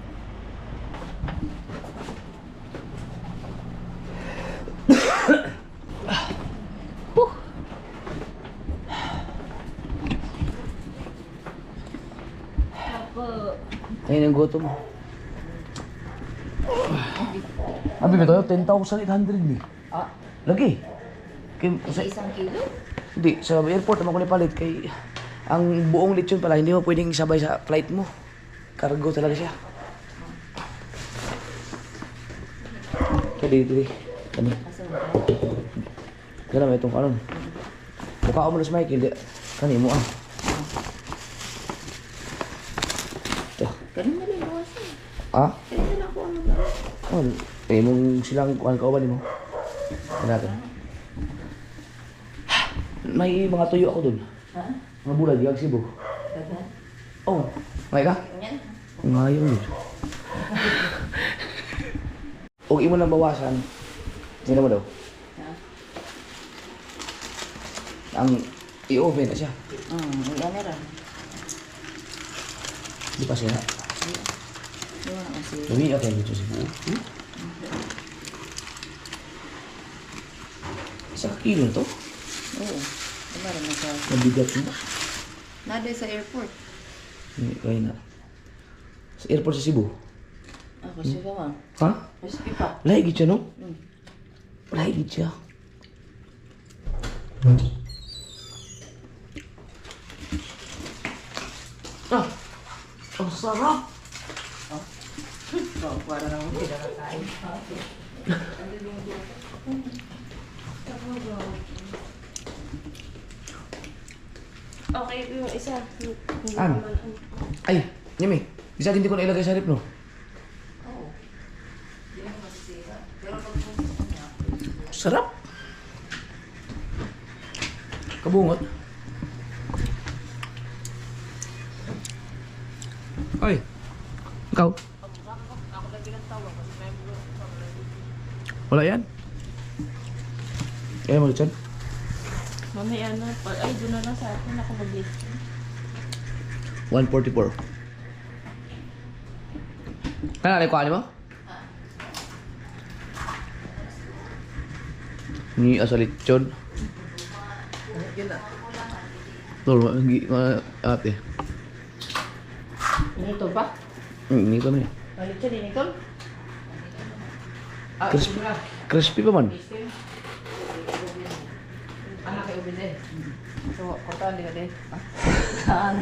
Ayun ang goto mo. Abi ba tayo? 10,800 eh. Ah, lagi. Sa isang kilo? Hindi, sa airport naman ko nipalit kay ang buong lechon pala hindi mo pwedeng isabay sa flight mo. Cargo talaga siya. Dili. Ano? Gana may itong kanon. Mukha mo na si Michael. Kani mo ah. Ganun na rin bawasan. Ah? Kaya na ako ano ba? Oh, mong silang kuhan ka ba mo? Natin. May mga tuyo ako dun. Ha? Mga bulad, yung Cebu. Dagan? Oh, may ka? Ganyan? Ngayon yun. Huwag imo nang bawasan. Sino mo daw? Ha? Ang i-oven na siya. Yan na rin. Di pa siya. Diba na kasi? Sabi, okay, dito si Buo. Sa kilo to? Oo. Diba rin? Mabigat mo. Nada sa airport. Kaya na. Sa airport sa Cebu. Ako siya ba? Ha? Mas pipa. Lahigit siya, no? Lahigit siya. Ah! Ang sarap! Para naman sila nakain. Okay, yung isa. Ano? Ay, Nimi. Bisa hindi ko na ilagay sa rip, no? Oo. Hindi naman masisira. Pero pag pumunta niya, Sarap! Kabungot. Ay! Ikaw? Wala yan? Kaya mo Richard? Mamaya na. Ay, doon na lang sa akin. Ako mag-list. 144. Ano na kuha mo? Ni asalitsyon. Tol, ate. Ito ba? Ini ko na eh. Balik siya din ito? Crispy pa man. anak kay Ubin din. So, kortaan din ka din. Saan?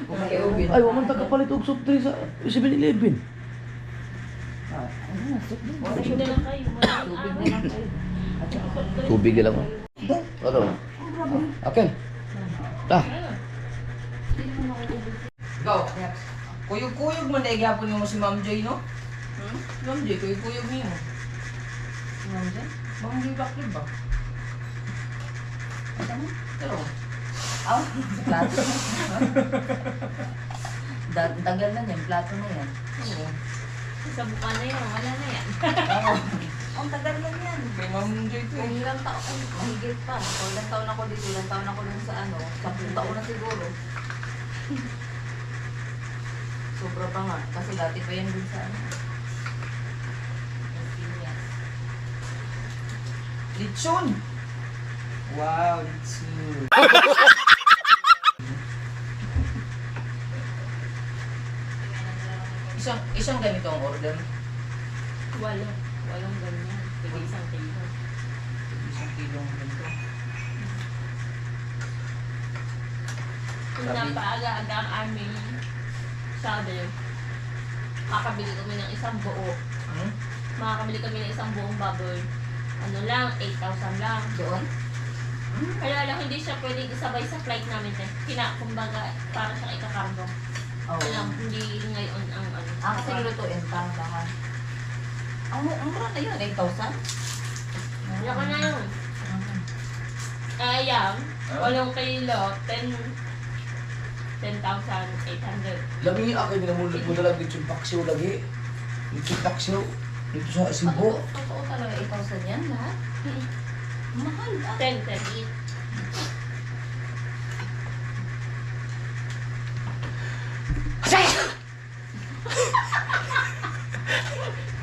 Kung kay Ubin. Ay, waman tagapalit og soft drink sa 7-Eleven. Tubig na lang kayo. Tubig na lang kayo. Tubig lang ako. Ano? Okay. Ah. Ikaw, kuyog-kuyog mo na igyapon mo si Ma'am Joy, no? Ma'am Joy, kuyog-kuyog niyo. Ma'am Joy? Ma'am Joy, bakit ba? Ano? Pero, plato. Tagal na yan, plato na yan. Oo. Sa buka na yun, wala na yan. Oo. Ang tagal na yan. Kay Ma'am Joy to Kung ilang taon, mahigit pa. Kung ilang taon ako dito, ilang taon ako dun sa ano, 10 taon na siguro. Sobra pa nga. Kasi dati pa yan dun sa ano. Lechon! Wow, lechon. Isang ganito ang order. Walang ganyan. Pwede isang kilo. Isang kilo ang ganito. Kung napaaga-aga ang aming sabi, makakabili kami ng isang buo. Hmm? Makakabili kami ng isang buong baboy. Ano lang, 8,000 lang. Doon? Kaya lang, hindi siya pwedeng isabay sa flight namin. Kumbaga, para siyang ikakargo. Oo. Kaya hindi ngayon ang ano. Kasi nilutuin pa baka. Ang mura na yun, 8,000? Wala ka na yun. Ayan, 8 kilo, 10,800. Lami niya ako yung mudalag lechon paksiw lagi. Lechon paksiw. Dito sa Cebu. Totoo talaga 8,000 yan lahat? Mahal ah. 10 each.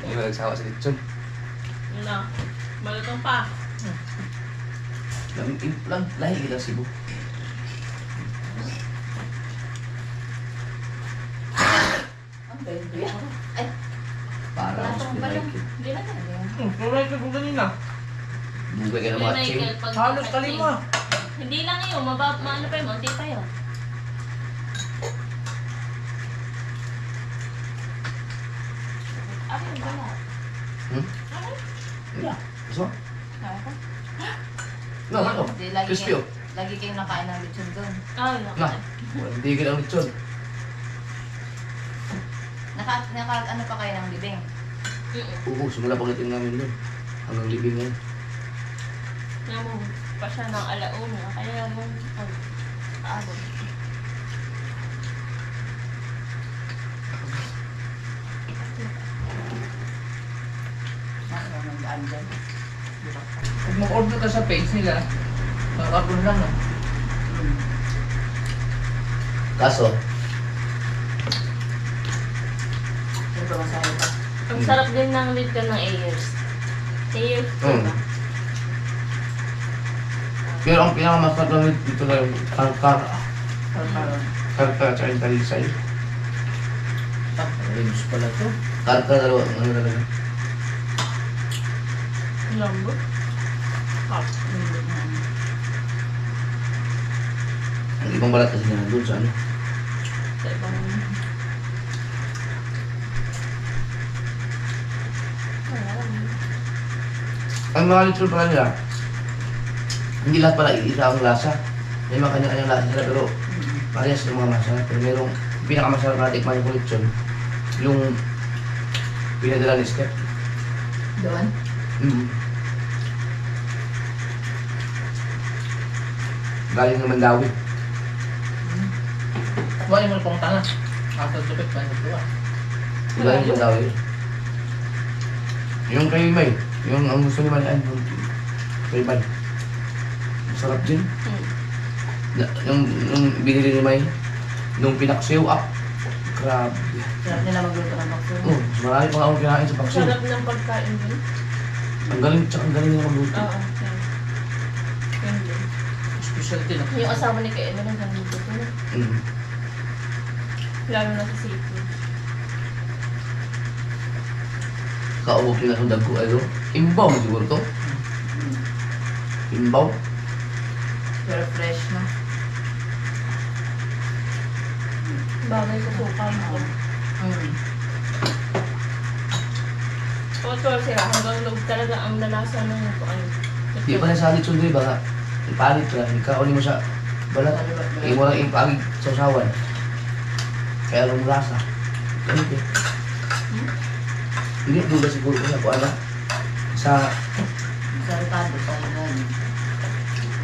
Hindi ba nagsawa sa lechon? Yun na, malutong pa. Lang, lahi kita Cebu. Ang bento yan. Ay, Para wala mas akong balong. pinakit. Hindi na kaya. Bugay ka na mga ching. Michael, pag hindi lang yun, maano pa yun, munti pa yun. Ano yung balat? Hmm? Yeah. Gusto mo? Ako? No, ano? Hindi, lagi Crispy kayo- oh. Lagi kayong nakain ng lechon doon. Ah, no. Na, walang tigil ang lechon. Ano pa kayo ng libing? Oo, simula pagdating namin doon. Hanggang libing ngayon. Namong pa siya ng alauna, kaya mong abot. Ano naman daan dyan? Pag mag-order ka sa page nila, makakapon lang, no? Kaso, Siyempre masaya pa. Ang sarap din ng lechon ng Ayers. Ayers, diba? Pero ang pinakamasarap lang dito na yung karkar. Karkar at saka yung talisay. Ribs pala to. Karkar dalawa, ano talaga. Lambot. Ang ibang balat kasi na doon sa ano. Sa ibang... Ang mga lechon pala nila, hindi lahat pala isa ang lasa. May mga kanya-kanyang lasa sila pero parehas ng mga masarap. Pero merong pinakamasarap na tikman yung lechon, yung pinadala ni Steph. Doon? Galing naman Dawi. Kuha mo na pong tanga. Asal supit pa ito ah. Galing naman Dawi. Yung kay May, yung ang gusto ni Malaan, yung kay May. Masarap din. Yung binili ni May, nung pinaksiw up. Grabe. Sarap nila magluto ng bakso. Oh, marami pang akong kinain sa paksiw. Sarap ng pagkain din. Ang galing, tsaka ang galing nila magluto. Oo. Yan. Yan din. Specialty na. Yung asawa ni Kay Emily ang dito ko. Lalo na sa seafood. Kaubok nila ng dagko, ano? Imbaw mo siguro to. Imbaw. Pero fresh na. Bagay sa suka mo. Oto sila, hanggang loob talaga ang lalasa ng ano. Di pa na sa alit sundo, baka ipalit ka. Ikaw mo siya balat. Imo lang ipagig sa usawan. Kaya lang lasa. Ganito. Hindi, duga siguro ko na po alam. Sa, Sartado sa ilan.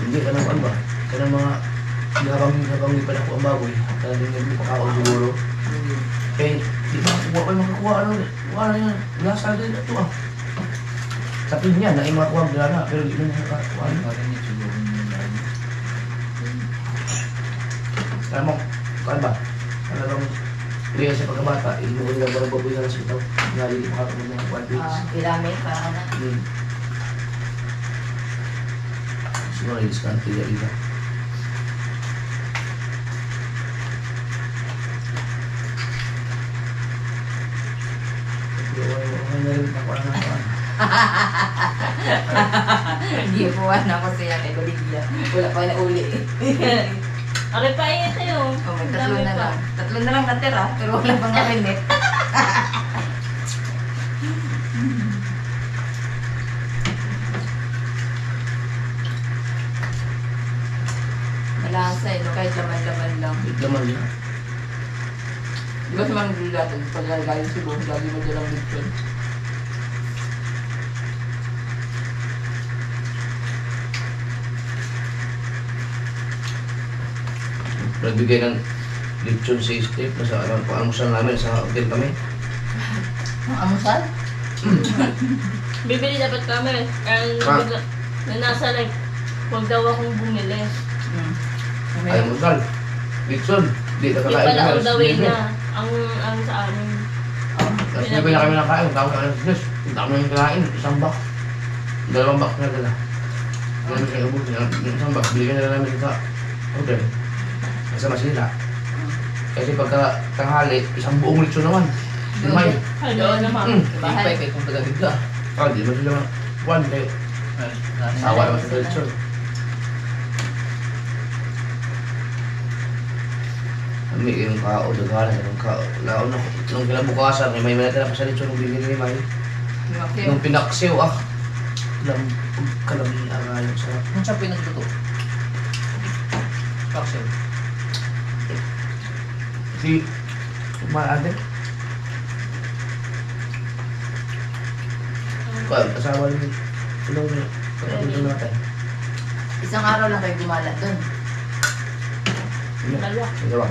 hindi ka nang ano ba? Ka ng mga, habang pa na po ang baboy. Kaya din hindi pa ako siguro. Eh, di ba, kuha pa yung makakuha, ano yan, lasa din ito ah. Sa pinya, na yung makakuha ang na, pero di na nakakuha. Parang yung siguro nila. Kaya mo, kaya ba? Talagang, hindi sa pagkabata, hindi mo nila barang baboy na lang sa ito. Nga, hindi makatulog ng 1 weeks. Pilamay pa na. Siguro, i-discount ko yung iba. Hindi po na ako siya kay Baligya. Wala pa na uli. Aray pa ito yun. Oh, may tatlo na lang. Tatlo na lang natira, pero wala pang narinig. Malasa eh, no? Kahit laman-laman lang. Laman niya. Di ba sa mga naglulatag, pag lagayin siguro, lagi mo dalang lipson. Nagbigay ng lechon sa step na sa pang-almusal namin sa hotel kami. Amusal? Bibili dapat kami. Ang na nasa like, huwag daw akong bumili. Ay, almusal. Lechon. Di na Yung kakain pala on the way Libre. na. Ang sa amin. Tapos libre na kami nakain. Tawag na ng business. Ang dami yung kinain. Isang box. 2 box na dala. Ganun siya ubus. Yung isang box. Biligyan na namin sa hotel. Sa Masila. Kasi pagka tanghali, isang buong lechon naman. May. Hello naman. Ipay kay kung taga dito ah. Ah, di ba sila one day. Sawa naman sa lechon. Kami yung kao, daghan yung kao. Laon na, nung kinabukasan, may natira pa sa lechon nung bibili ni May. Nung pinaksiw, kalami ang yung sarap. Kung siya pinagluto. Paksel. Si, kumaade. Kaya, kasama rin. Tulong niya. Tulong natin. Isang araw lang kayo gumala doon. Dalawa. Dalawa.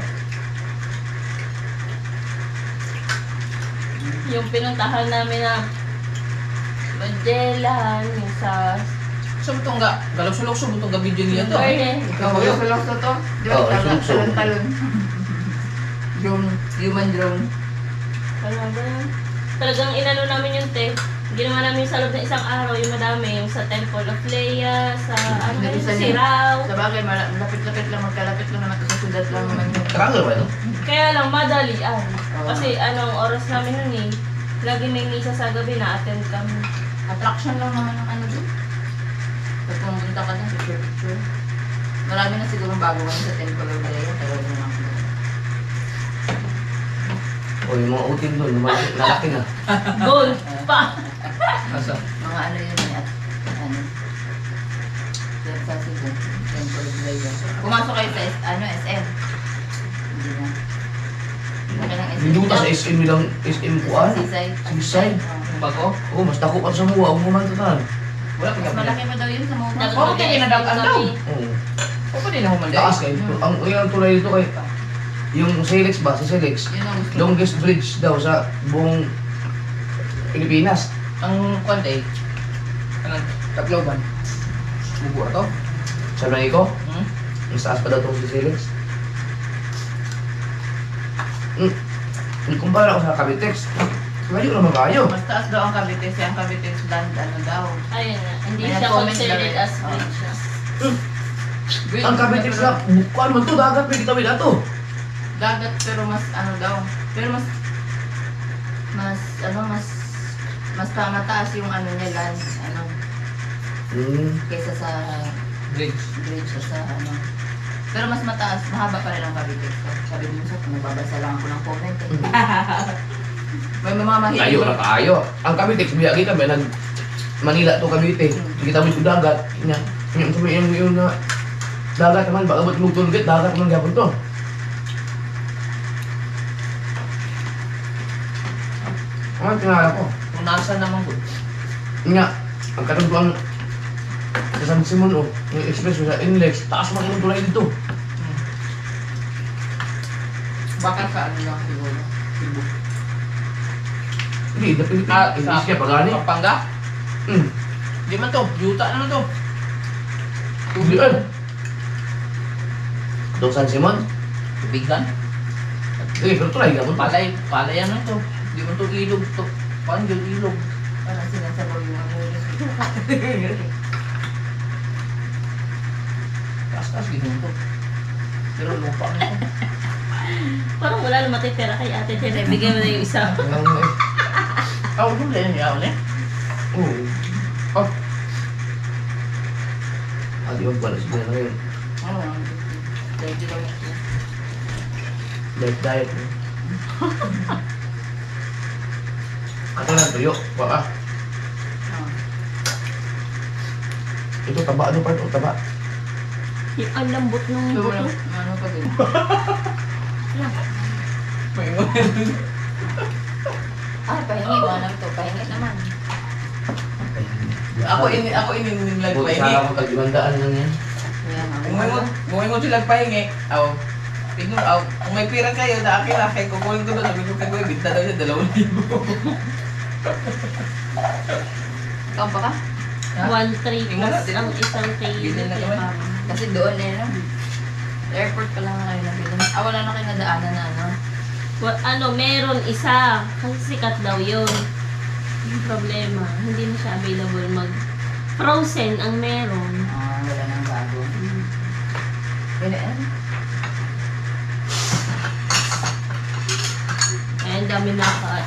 Yung pinuntahan namin na Magellan, yung sa So butong ga, galok-sulok butong ga video niya to. Berne. Ikaw ba yung sulok to? Di ba? Oo, sulok-sulok. Talon-talon. Drone, human drone. Talagang inano namin yung te Ginawa namin sa loob ng isang araw, yung madami, yung sa Temple of Leia, sa ano Hindi, yun, sa- Siraw. Sa bagay, malapit-lapit lang, magkalapit lang naman ito sa sudat lang naman yun. Travel ba ito? Kaya lang, madalian. Oo. Kasi anong oras namin nun eh. Lagi may misa sa gabi, na-attend kami. Attraction lang naman ng ano dun. Pag pumunta ka dun, picture-picture. Marami na siguro bago kami sa Temple of Leia. Tagal na lang. O yung mga utin doon, lalaki na. Gold pa! Asa? Mga ano yun eh, at ano. Sa Cebu, Temple of Leia. Pumasok kayo sa SM. Hindi na. Laki ng SM. Hindi sa SM nilang SM kuan. Seaside. Seaside. Oo. Bago? Oo, mas dako pa sa mua, ang mamantutan. Wala pa Mas kami. malaki pa daw yun sa mga Oo, kaya kinadakan daw. Oo. O pa din ako manday. Taas kayo. Ang tulay dito kay yung Selex ba? Sa Selex. Yun ang gusto. Longest bridge daw sa buong Pilipinas. Ang kwanday. Anong Tacloban? Bubuo to? Sabi ko, Hmm? mas taas pa daw itong si Selex. Kumpara ko sa Cavitex. Malayo naman kayo. Mas taas daw ang Cavite. Ang Cavite land, ano daw. Ayun na, hindi May siya nag-comment considered na rin. as bridge na. Ang Cavitex na, kuan man to, dagat, may kitawin na to. Dagat pero mas ano daw. Pero mas mataas yung ano niya land, ano, kaysa sa Bridge. bridge o sa ano. Pero mas mataas, mahaba pa rin ang Cavite. So, sabi mo sa nababasa lang ako ng comment eh. May mamamahilig. Layo na kayo. Ang Cavitex, biya kita, may nag Manila to Cavite. Kitawin ko dagat. Yung dagat naman, baka ba't magtulgit, dagat naman gapon to. Ano tinala ko? Kung nasa naman ko. Nga, ang katungtuan sa San Simon o, yung express sa Inlex, taas naman yung tulay dito. Bakit sa ano lang siguro? Cebu. Hindi, the Philippines, hindi siya pagani. Pampanga? Di man to. Yuta naman to. Hindi Itong San Simon? Tubigan? Hindi, pero tulay gapon to. Palay ano to. Di man to ilog to. Paano yung ilog? Parang sinasabaw yung ano yun. Taas-taas gano'n to. Pero lupa na to. Parang wala na matitira kay ate Tere. Bigyan mo na yung isa. Ah, ulo na yun. Yaw na eh. Oo. Oh. Adi wag pala siguro na yun. Ano lang? Dahil di kami. Diet. Ato lang tuyo. Baka. Ito taba. Ano pa ito? Taba. Yung ang lambot ng So, buto. ano pa din? Ay, pahingi mo lang to. Pahingi naman. Ako inining Buti lagpahingi. sana ako tag-ibandaan lang yan. Kaya nga. Kung mo sila pahingi, tignan, kung may pira kayo, na akin na, kaya kukunin ko doon, sabi ko kay Kuya, binta daw niya, 2,000. Ikaw ba ka? 1-3 Tingnan plus natin. ang isang kilo. Ganyan na naman. Kasi doon eh, no? Sa airport pa lang na kayo nabili. Wala na kayo nadaanan na, ano? Meron isa. Kasi sikat daw yun. Yung problema, hindi na siya available mag-frozen ang meron. Wala nang bago. Pwede, Ay, ang dami naka.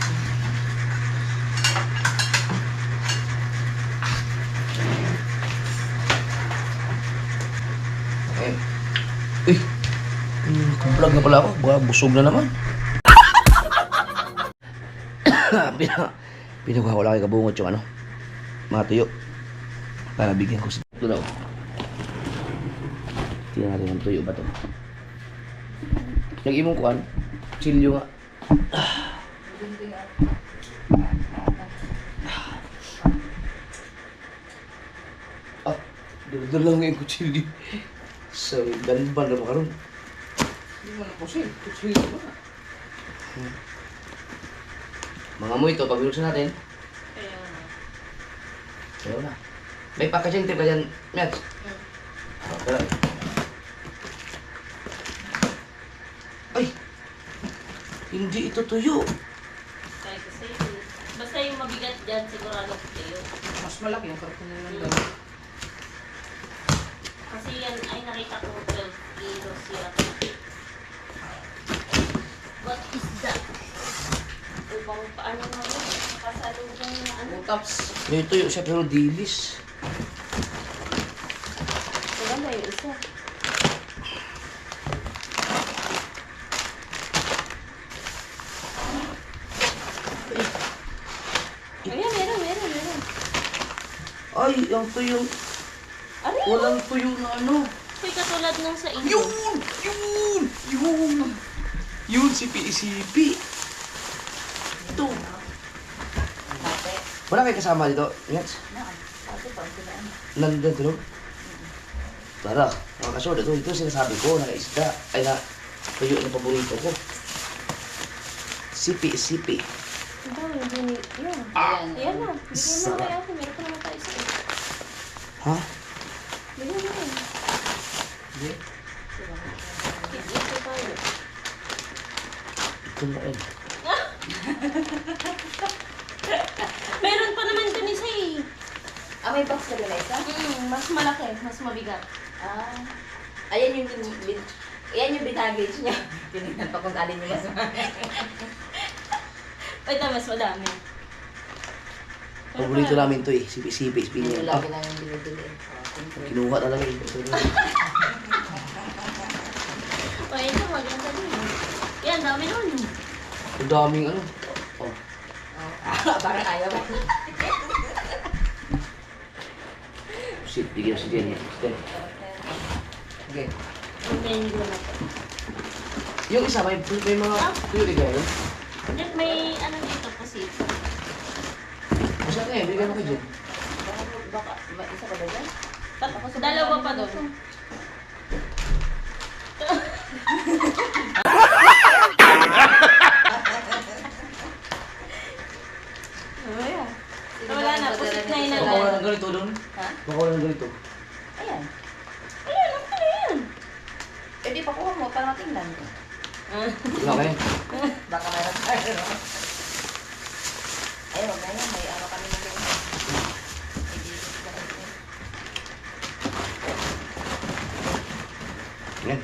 Uy! Vlog na pala ako. Busog na naman. Pinakuha ko lang kay kabungot yung ano. Mga tuyo. Para bigyan ko sa ito daw. Tingnan natin ang tuyo ba ito. Nag-imong kuhan. Chilyo nga. Dala lang yung kutsilyo. Sa ganban na ba karon? Hindi mo na pusil. Pusil ko na. Mga mo ito, pag-biluksan natin. Ayaw na. May packaging tape ka dyan, Mets. Tara. Ay! Hindi ito tuyo. Basta yung mabigat dyan, sigurado ko kayo. Mas malaki yung karton na lang doon. Kasi yan, ay nakita ko 12 kilos yan. What is that? Upang paano nga mo? Nakasalubong na ano? Utaps. May tuyo siya pero dilis. Wala ba yung isa? Ayan, meron. Ay, yung tuyo. Ano? Walang tuyo na ano. May katulad nung sa inyo. Yun, sipi-sipi. Ito. Wala kayo kasama dito? Yes. Nandun tulog? Tara, mga kasyod, ito sinasabi ko, na isda, ay na tuyo na paborito ko. Sipi-sipi. Ito, hindi. Yan. Ayan na. Bigyan mo kay ate. Meron pa naman tayo sa ito. Ha? Bigyan mo yun. Hindi. Ito tayo. Ito na yun. Meron pa naman dun isa eh. Ah, may box ka na isa? Mas malaki, mas mabigat. Ah. Ayan yung yan yung binagage niya. Tinignan pa kung alin yung mas Ito, mas madami. Paborito namin to eh, sipi-sipi, Yung spinning. lagi namin binibili. Kinuha talaga eh. Ito na. O, ito, maganda din. Yan, dami nun. Ang daming ano. Oh. Parang ayaw ba? Shit, bigyan si Jen. Okay. Yung mango na to. Yung isa, may mga tuyo di kayo. Yan, may ano dito po si. Kasi ano eh, bigyan mo kay Jen. Baka, may isa pa ba dyan? Dalawa pa doon. Wala na, pusit na yun Baka wala ng ganito doon. Ha? Baka wala ng ganito. Ayan. Ayan, ang pala yan. Eh di pa kuha mo, para matingnan. Wala kayo. Baka mayroon tayo. Ay, wag na yan. May ano kami na ganyan. Yan.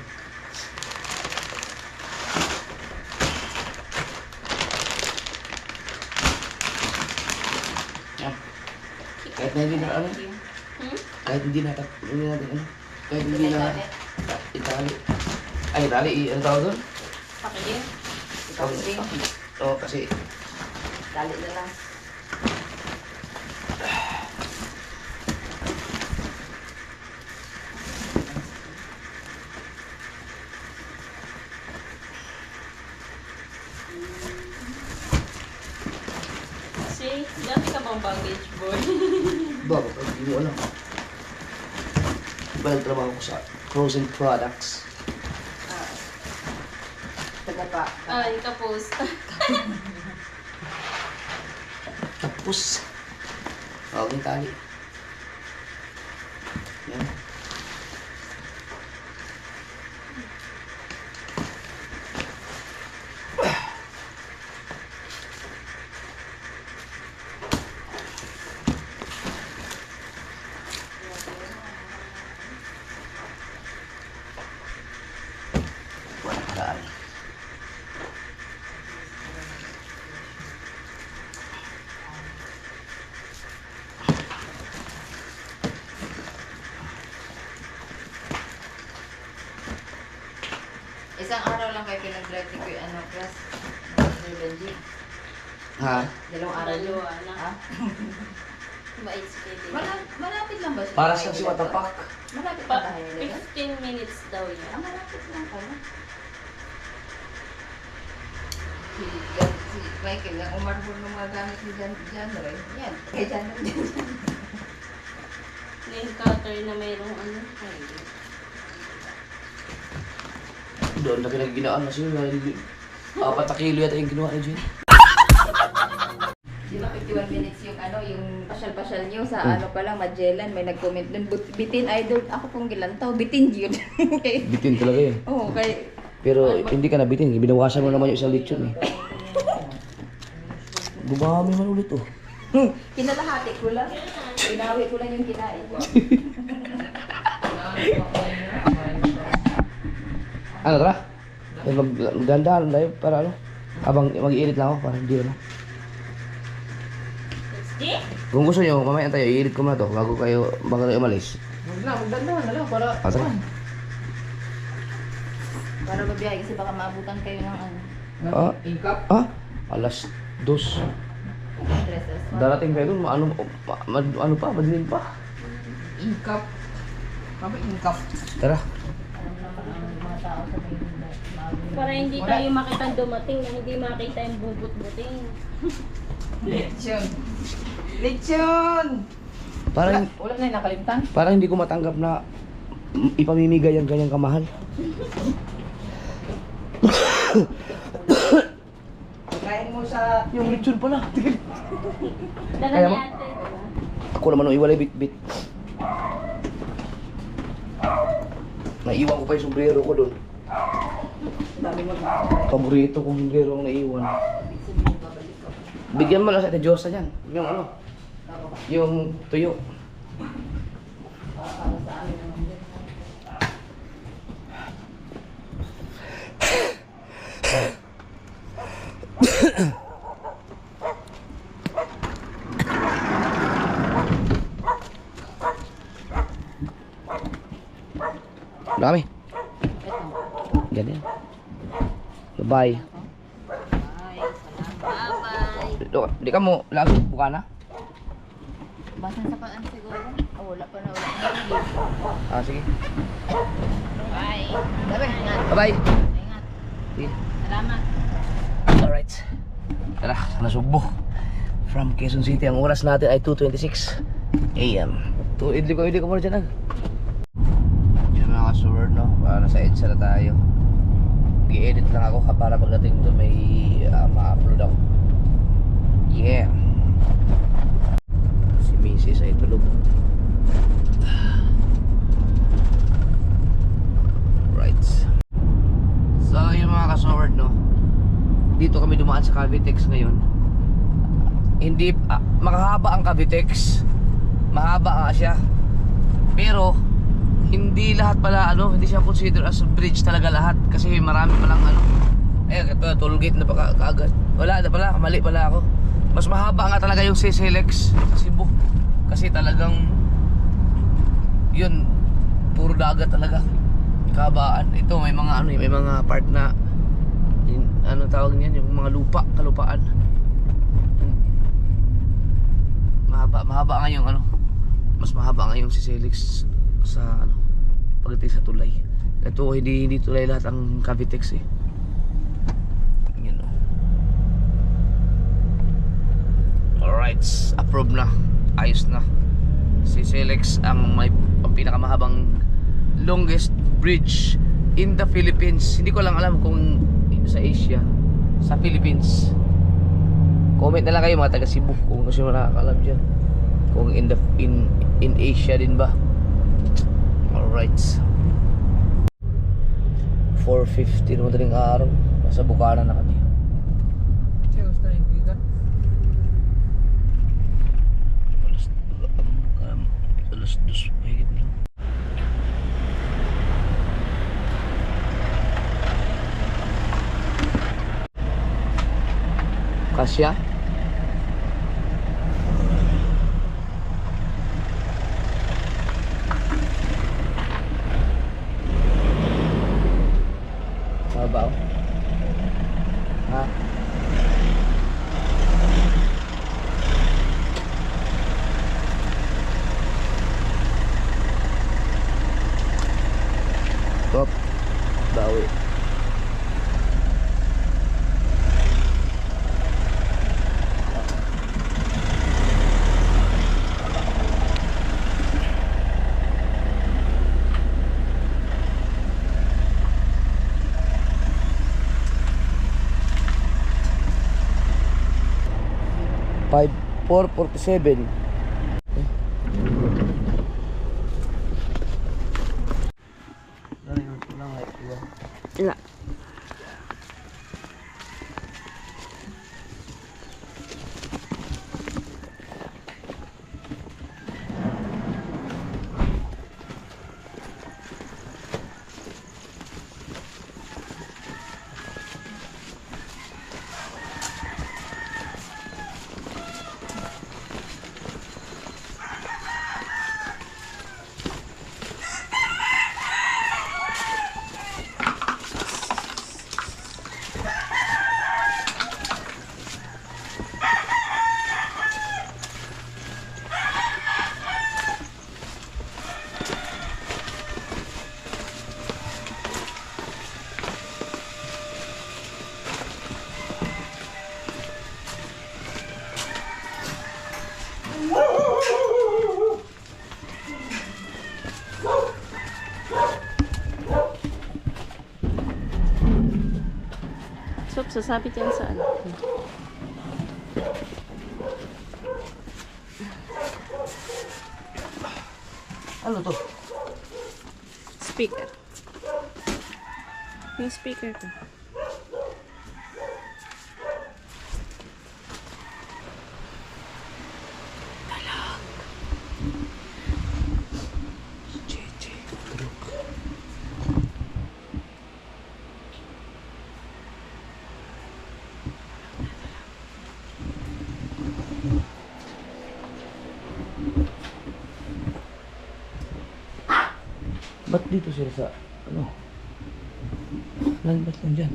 Yan. Kahit na hindi na ano, kahit hindi natin ano, kahit hindi na itali. Ay, itali, ano tawag doon? Pakinggan. Ikaw string. Oo, kasi Dali na lang. See, dami ka bang baggage boy? bago, kahit hindi mo alam. Iba yung trabaho ko sa frozen products. Taga pa. Ay, kapos. Tapos, tawag yung tali. Yan. Wala paraan. Isang araw lang kayo pinag-drive ni Kuya ano, class. Sir Benji. Ha? Dalawang araw yun. Dalawa lang. Ha? Mait si Tete. Malapit lang ba siya? Para siyang si Watapak. Malapit pa tayo nila. 15 minutes daw Ah, yan. malapit lang pala. Si Michael, ang umarbol ng mga gamit ni John Roy. Yan, kay John Roy. Nail cutter na mayroong ano. Doon na pinag-ginaan na siya. 4 na kilo yata yung kinuha ni Jen. Di ba 51 minutes yung ano, yung pasyal-pasyal niyo sa ano pa lang, Magellan, may nag-comment dun, bitin idol, ako pong gilantaw, bitin yun. Okay. Bitin talaga yun. Oo, kay Pero hindi ka nabitin. Binawasan mo naman yung isang lechon eh. Dumami man ulit oh. Kinalahati ko lang. Inawi ko lang yung kinain ko. Ano tara? Magdandahan tayo para ano? Abang mag-iinit lang ako para hindi ano. Kung gusto nyo, mamaya tayo, i-edit ko muna to bago kayo umalis. Magdandahan na lang para... Tara. Para mabiyahe kasi baka maabutan kayo ng ano. Ingkap? Alas 2. Dresses. Darating kayo dun, ano pa, madilim pa. Ingkap. Sabi ingkap. Tara. Alam naman ang mga tao sa Maynila. Para hindi tayo makita dumating na hindi makita yung bubut-buting. Lechon. Lechon! Parang, Wala na yung nakalimtan. parang hindi ko matanggap na ipamimigay ang ganyang kamahal. Kain mo sa... Yung lechon pala. Dala Kaya ni mo? ate. Ako naman ang iwalay bit-bit. Naiwan ko pa yung sombrero ko doon. Paborito kong sombrero ang naiwan. Bigyan mo lang sa Ate Diyosa yan. Yung ano? Yung tuyo. Dami. Ganyan. Bye-bye. Di ka mo lago buka na? Basan sa paan siguro. Wala pa na. Wala pa. Sige. Bye. Ingat. Bye-bye. Ingat. Sige. Salamat. Alright. Tara, nasugbo. From Quezon City, ang oras natin ay 2:26 AM. Idli ko muna dyan. Yun mga ka-sword, no? Para nasa EDSA na tayo. I-edit lang ako para pagdating doon may ma-upload ako. Yeah. Si Mrs. ay tulog. Right. So yung mga ka-sword, no? Dito kami dumaan sa Cavitex ngayon. Hindi makahaba ang Cavitex. Mahaba nga siya. Pero hindi lahat pala hindi siya consider as bridge talaga lahat kasi marami pa lang ito toll gate na pa kaagad. Wala na pala, mali pala ako. Mas mahaba nga talaga yung CCLX sa Cebu. Kasi talagang yun puro dagat talaga. Kabaan. Ito may mga may mga part na tawag niyan, yung mga kalupaan. Mahaba nga yung mas mahaba nga yung CCLX sa pagdating sa tulay. Ito hindi tulay lahat ang Cavitex eh. Yan o. Alright, approve na. Ayos na. CCLX ang pinakamahabang longest bridge in the Philippines. Hindi ko lang alam kung sa Asia, sa Philippines. Comment na lang kayo mga taga Cebu kung gusto mo nakakalam dyan. Kung in Asia din ba. Alright, 4:50 na madaling araw. Nasa Bukana na kami. Alas 2 mahigit na. Kasya? Mabaw? Ha? Top. Bawi. Five 4:47. Wala. Sasabit yan sa ano. Ano to? Speaker. Yung speaker ko. Ba't dito sila sa, ano? Ba't nandyan?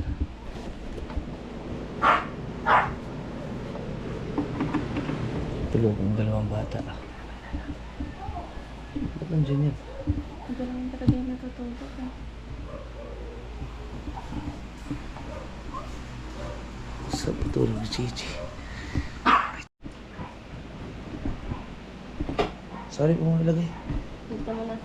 Tulog ang dalawang bata. Ba't nandyan yan? Ito lang talaga yung natutulog. Sa tulog ni Chichi. Sorry kung nalagay. Dito mo na.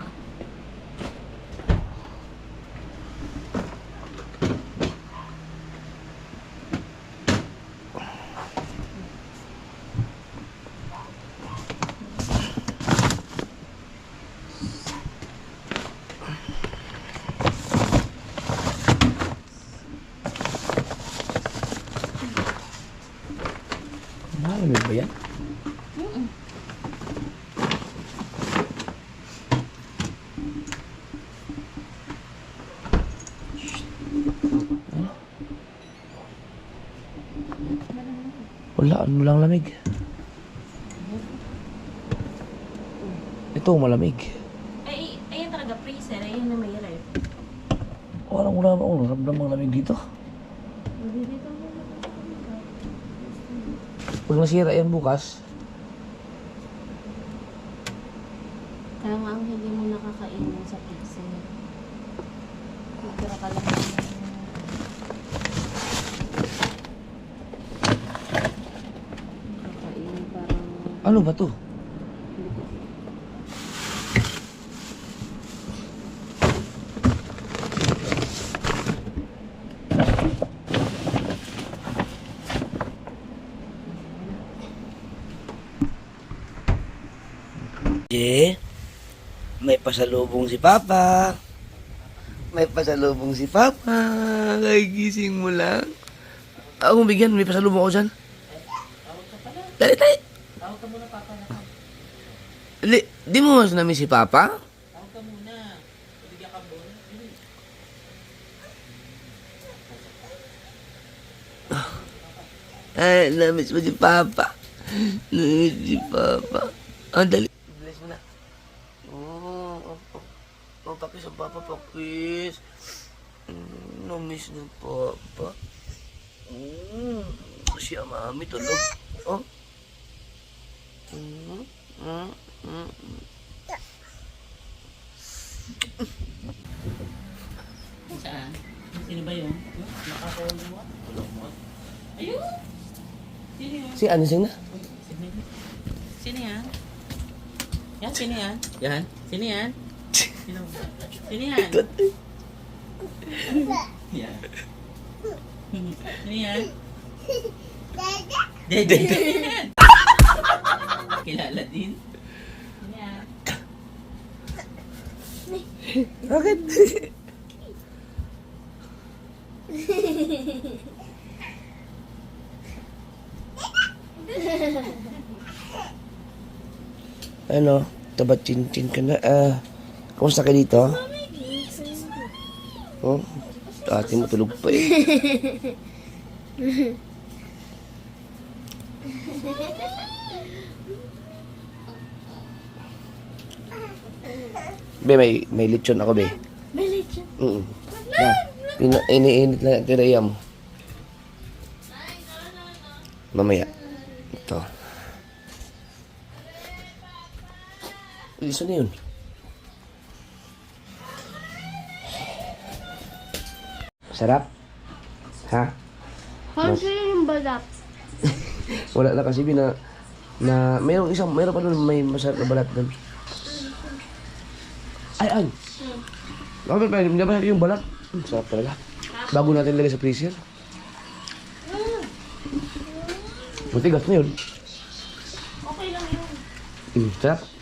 Malamig ba yan? Wala, ano lang lamig. Ito, malamig. Ay, ayan talaga freezer. Ayan na may ref. Wala ba akong naramdamang lamig dito? Pag nasira yan bukas, Kaya nga ang hindi mo nakakainin sa freezer. Tira ka lang. Kakainin parang... ano ba to? May pasalubong si Papa. May pasalubong si Papa. Ay, gising mo lang. Ako bigyan, may pasalubong ako dyan. Dali, dali. Tawag ka muna, Papa. Di mo mas namin si Papa? Tawag ka muna. Bigyan ka mo. Ay, namiss mo si Papa. Namiss si Papa. Ang dali. Bilis mo na. Oh, pakis ang Papa, pakis. Namiss ni Papa. Siya, mami, tulog. Oh. Saan? Sino ba yun? Nakakawal mo? Ayun! Sino yun? Si ano sing na? Sino yan? Yan, sino yan? Yan? Sino yan? Sino? Sino yan? Yan. Sino yan? Dede. Kilala din. Sino yan? Bakit? Ano? Tabat chin-chin ka na. Kamusta ka dito? Oh, ate mo tulog pa eh. Be, may lechon ako, be. May lechon. Iniinit lang ang tiraya mo. Mamaya. Ito. Isa na yun. Sarap? Ha? Kasi yung balat. Wala na kasi na mayroon pa doon may masarap na balat doon. Ay! Bakit pa yung balat? Sarap talaga. Bago natin lagay sa freezer. Matigas na yun. Okay lang yun. Sarap.